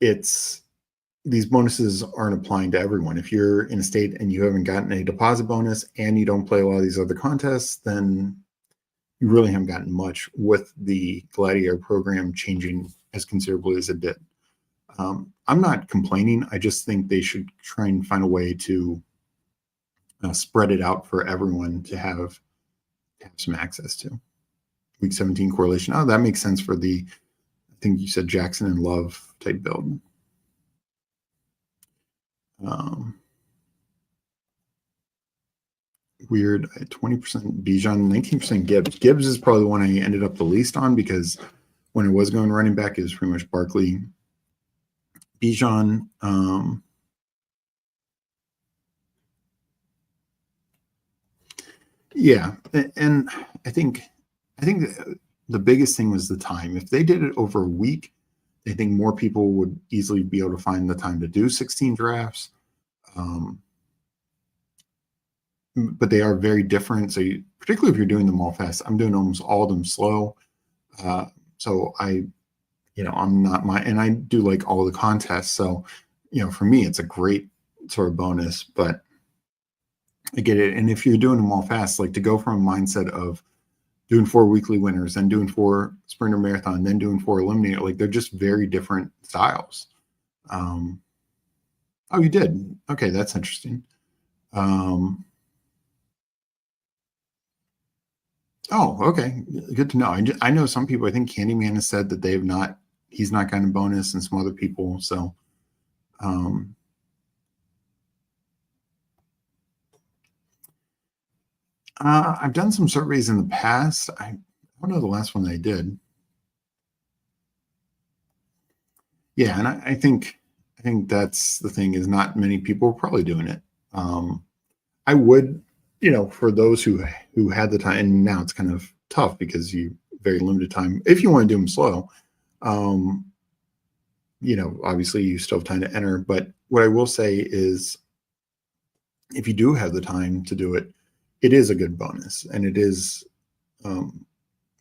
these bonuses aren't applying to everyone. If you're in a state and you haven't gotten a deposit bonus and you don't play a lot of these other contests, then you really haven't gotten much with the Gladiator program changing as considerably as it did. I'm not complaining. I just think they should try and find a way to spread it out for everyone to have some access to. Week 17 correlation. Oh, that makes sense for I think you said Jackson and Love type build. Weird. 20% Bijan, 19% Gibbs. Gibbs is probably the one I ended up the least on because when it was going running back, it was pretty much Barkley. Bijan, yeah, and I think the biggest thing was the time. If they did it over a week, I think more people would easily be able to find the time to do 16 drafts. But they are very different. So particularly if you're doing them all fast, I'm doing almost all of them slow. So I'm not and I do like all the contests. So, for me, it's a great sort of bonus, but I get it. And if you're doing them all fast, like to go from a mindset of doing 4 weekly winners, then doing 4 sprinter marathon, then doing 4 eliminator, like they're just very different styles. Oh, you did? Okay, that's interesting. Oh, okay. Good to know. I know some people, I think Candyman has said that he's not gotten a bonus, and some other people. So, I've done some surveys in the past. I don't know the last one that I did. Yeah, and I think that's the thing is not many people are probably doing it. I would, for those who had the time, and now it's kind of tough because you very limited time. If you want to do them slow, obviously you still have time to enter. But what I will say is, if you do have the time to do it, it is a good bonus, and it is,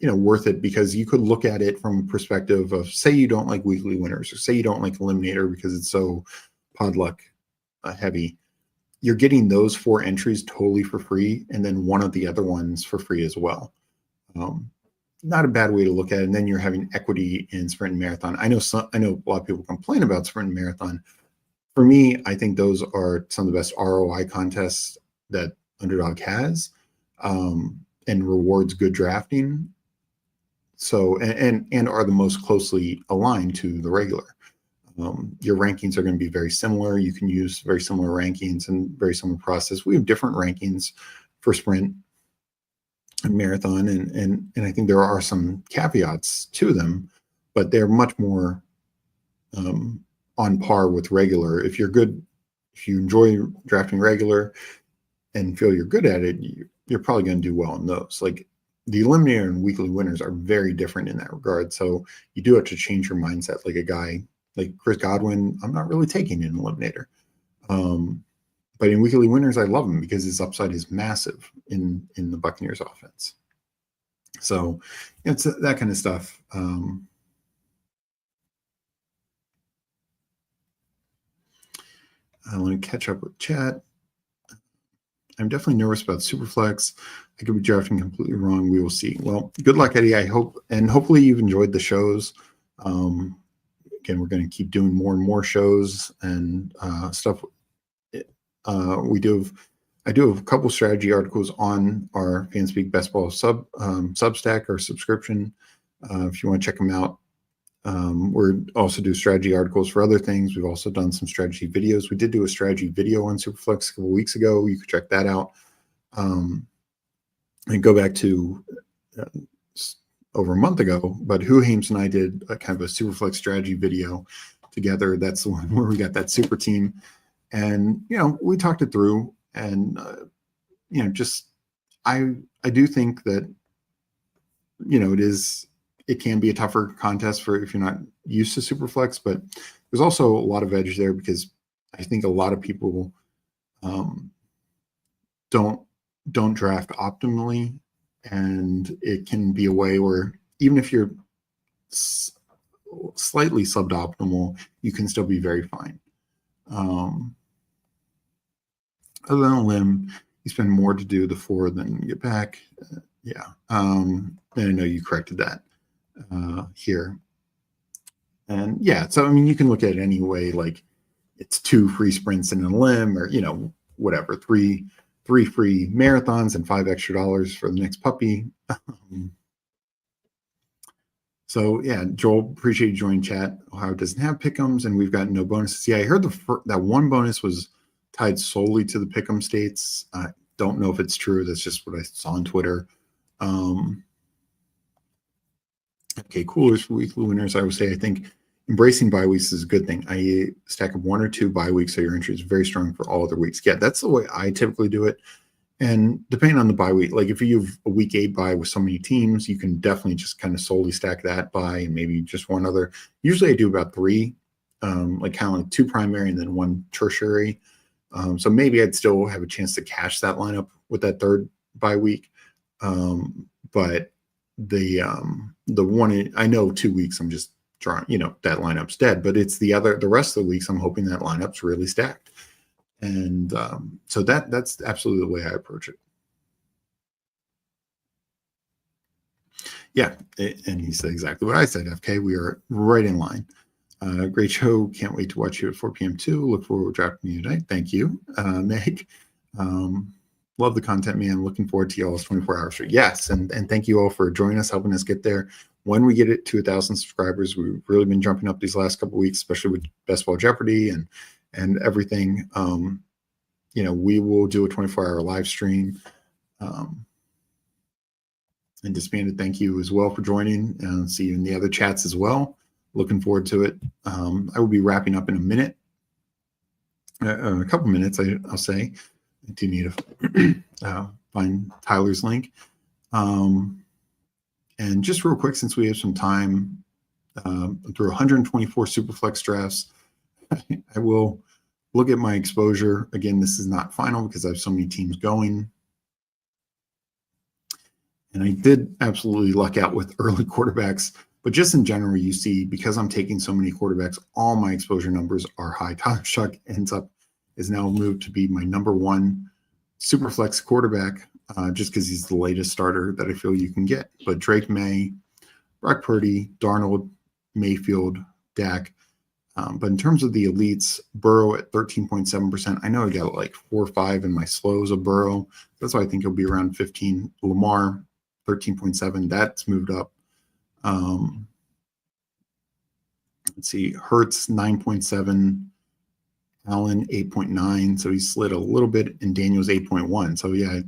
worth it because you could look at it from a perspective of, say, you don't like weekly winners, or say you don't like eliminator because it's so pod luck heavy. You're getting those 4 entries totally for free, and then one of the other ones for free as well. Not a bad way to look at it. And then you're having equity in sprint and marathon. I know a lot of people complain about sprint and marathon. For me, I think those are some of the best ROI contests that Underdog has. And and rewards good drafting. So, and are the most closely aligned to the regular. Your rankings are going to be very similar. You can use very similar rankings and very similar process. We have different rankings for sprint and marathon, and I think there are some caveats to them, but they're much more on par with regular. If you're good, if you enjoy drafting regular and feel you're good at it, you're probably going to do well in those. Like the eliminator and weekly winners are very different in that regard. So you do have to change your mindset. Like a guy like Chris Godwin, I'm not really taking an eliminator. But in weekly winners, I love him because his upside is massive in the Buccaneers offense. So it's that kind of stuff. I want to catch up with chat. I'm definitely nervous about Superflex. I could be drafting completely wrong. We will see. Well, good luck, Eddie. I hope, and hopefully you've enjoyed the shows. Again, we're going to keep doing more and more shows and stuff. I do have a couple strategy articles on our Fanspeak Best Ball Substack or subscription. If you want to check them out. We're also do strategy articles for other things. We've also done some strategy videos. We did do a strategy video on Superflex a couple weeks ago. You could check that out. And go back to over a month ago, but Hames and I did a kind of a Superflex strategy video together. That's the one where we got that super team. And, we talked it through and, just, I do think that, it can be a tougher contest for if you're not used to Superflex, but there's also a lot of edge there because I think a lot of people don't draft optimally, and it can be a way where even if you're slightly suboptimal, you can still be very fine. Other than a limb, you spend more to do the 4 than get back. Yeah. And I know you corrected that here. And yeah, so I mean, you can look at it any way, like it's 2 free sprints and a limb, or whatever, 3 free marathons and $5 extra for the next puppy. So yeah, Joel, appreciate you joining chat. Ohio doesn't have pick'ems, and we've got no bonuses. Yeah, I heard that one bonus was tied solely to the pick'em states. I don't know if it's true. That's just what I saw on Twitter. Okay, coolers for weekly winners. I would say I think embracing bye weeks is a good thing. I stack up 1 or 2 bye weeks so your entry is very strong for all other weeks. Yeah, that's the way I typically do it. And depending on the bye week, like if you have a week 8 bye with so many teams, you can definitely just kind of solely stack that bye and maybe just one other. Usually I do about 3, like kind of like 2 primary and then 1 tertiary. So maybe I'd still have a chance to cash that lineup with that 3rd bye week. But the one, I know 2 weeks I'm just drawing, that lineup's dead, but it's the rest of the weeks I'm hoping that lineup's really stacked. And so that's absolutely the way I approach it. Yeah, and he said exactly what I said, FK. We are right in line. Great show. Can't wait to watch you at 4 p.m. too. Look forward to drafting you tonight. Thank you, Meg. Love the content, man. Looking forward to y'all's 24-hour stream. Yes, and thank you all for joining us, helping us get there. When we get it to 1,000 subscribers, we've really been jumping up these last couple of weeks, especially with Ball Jeopardy and everything. We will do a 24-hour live stream. And Disbanded, thank you as well for joining, and see you in the other chats as well. Looking forward to it. I will be wrapping up in a minute, a couple minutes, I'll say. I do need to find Tyler's link. And just real quick, since we have some time, through 124 Superflex drafts, I will look at my exposure. Again, this is not final because I have so many teams going. And I did absolutely luck out with early quarterbacks. But just in general, you see, because I'm taking so many quarterbacks, all my exposure numbers are high. Tyler Shuck is now moved to be my number 1 Superflex quarterback, just because he's the latest starter that I feel you can get. But Drake May, Brock Purdy, Darnold, Mayfield, Dak, But in terms of the elites, Burrow at 13.7%. I know I got like 4 or 5 in my slows of Burrow. That's why I think he'll be around 15. Lamar, 13.7. That's moved up. Let's see. Hertz, 9.7. Allen, 8.9. So he slid a little bit, and Daniels, 8.1. So yeah,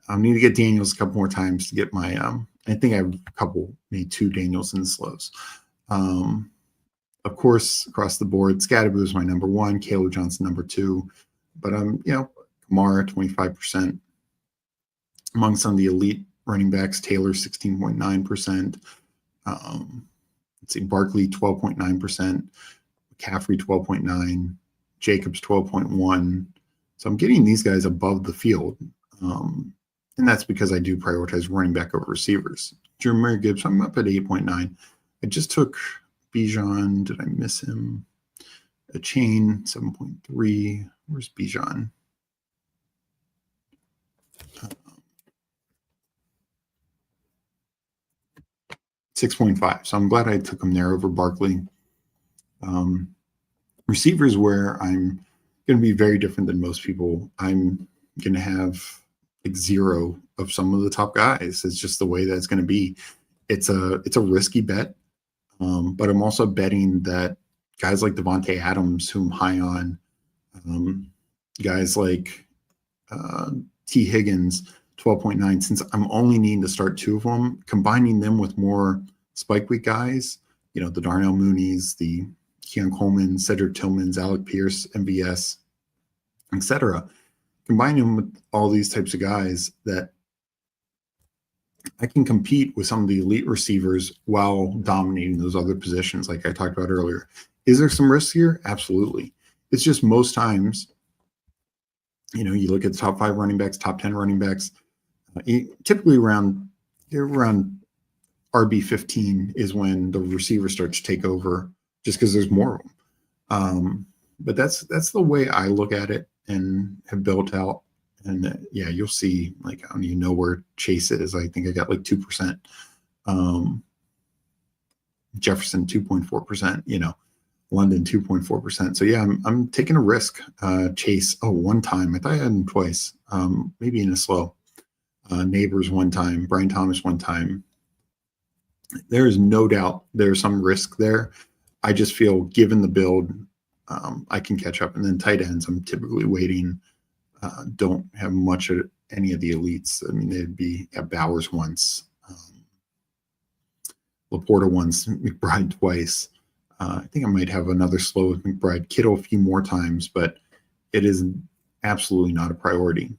I need to get Daniels a couple more times to get my I think I have a couple, maybe 2 Daniels in the slows. Of course, across the board, Scatterboo is my number 1, Caleb Johnson number 2, but Kamara 25%. Among some of the elite running backs, Taylor 16.9%. Let's see, Barkley 12.9%, McCaffrey 12.9%, Jacobs 12.1%. So I'm getting these guys above the field. And that's because I do prioritize running back over receivers. Jermaine Gibbs, I'm up at 8.9. I just took Bijan. Did I miss him? A chain, 7.3. Where's Bijan? 6.5. So I'm glad I took him there over Barkley. Receivers where I'm going to be very different than most people. I'm going to have like 0 of some of the top guys. It's just the way that it's going to be. It's a risky bet, but I'm also betting that guys like Devontae Adams, who I'm high on, guys like T. Higgins, 12.9. Since I'm only needing to start 2 of them, combining them with more spike week guys, the Darnell Mooney's, the Keon Coleman, Cedric Tillman's, Alec Pierce, MVS, etc. Combine them with all these types of guys that I can compete with some of the elite receivers while dominating those other positions like I talked about earlier. Is there some risk here? Absolutely. It's just most times, you look at the top 5 running backs, top 10 running backs, typically around RB 15 is when the receiver starts to take over just because there's more of them. But that's the way I look at it and have built out. And you'll see, like, I don't even know where Chase is. I think I got like 2%. Jefferson 2.4%. London 2.4%. So yeah, I'm taking a risk. Chase, one time. I thought I had him twice. Maybe in a slow. Neighbors 1 time. Brian Thomas 1 time. There is no doubt there's some risk there. I just feel, given the build, I can catch up. And then tight ends, I'm typically waiting. Don't have much of any of the elites. I mean, they'd be at Bowers once, Laporta once, McBride twice. I think I might have another slow with McBride, Kittle a few more times, but it is absolutely not a priority.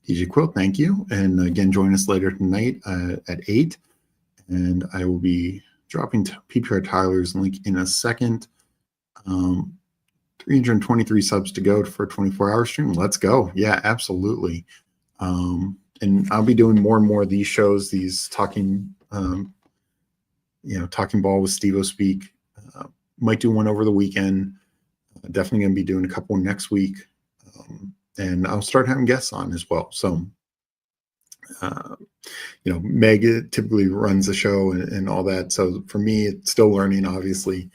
DJ Quilt, thank you. And again, join us later tonight at 8. And I will be dropping PPR Tyler's link in a second. 323 subs to go for a 24-hour stream. Let's go. Yeah, absolutely. And I'll be doing more and more of these shows, these talking ball with Steveospeak. Might do one over the weekend. Definitely going to be doing a couple next week. And I'll start having guests on as well. So, Meg typically runs the show and all that. So for me, it's still learning, obviously.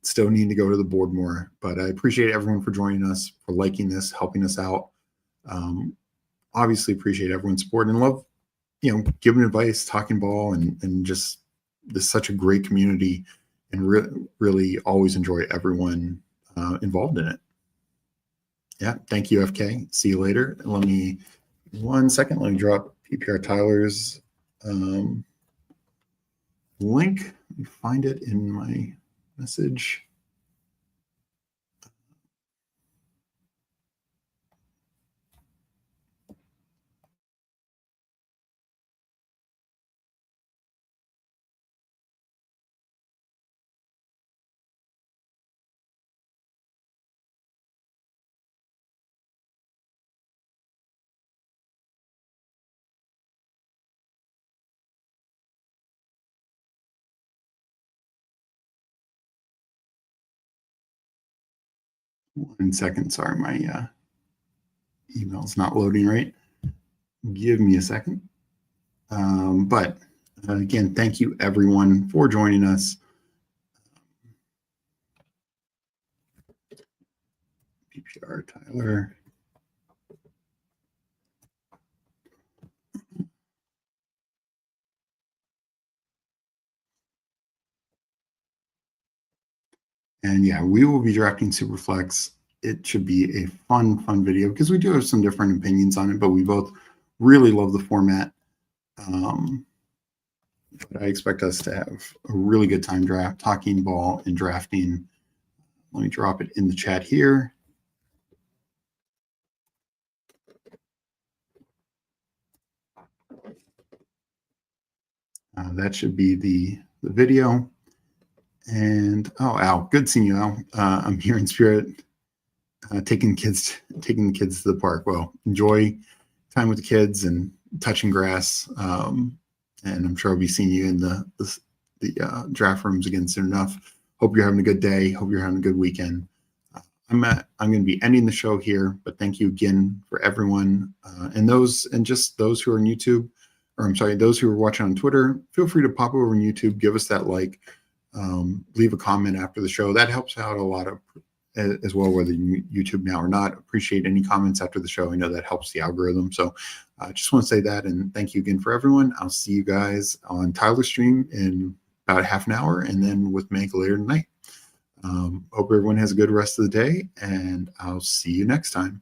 Still need to go to the board more. But I appreciate everyone for joining us, for liking this, helping us out. Obviously appreciate everyone's support and love, giving advice, talking ball, and just this such a great community, and really always enjoy everyone involved in it. Yeah, thank you, FK. See you later. Let me 1 second. Let me drop PPR Tyler's link. Let me find it in my message. One second. Sorry, my email's not loading right. Give me a second. But again, thank you everyone for joining us. PPR Tyler. And yeah, we will be drafting Superflex. It should be a fun video because we do have some different opinions on it, but we both really love the format. But I expect us to have a really good time talking ball and drafting. Let me drop it in the chat here. That should be the video. And oh, Al, good seeing you, Al. I'm here in spirit, taking the kids to the park. Well, enjoy time with the kids and touching grass. And I'm sure I'll be seeing you in the draft rooms again soon enough. Hope you're having a good day. Hope you're having a good weekend. I'm going to be ending the show here, but thank you again for everyone and just those who are on YouTube, or I'm sorry, those who are watching on Twitter. Feel free to pop over on YouTube, give us that like, leave a comment after the show. That helps out a lot of as well, whether you YouTube now or not. Appreciate any comments after the show. I know that helps the algorithm. So I just want to say that, and thank you again for everyone. I'll see you guys on Tyler's stream in about half an hour, and then with Meg later tonight. Hope everyone has a good rest of the day, and I'll see you next time.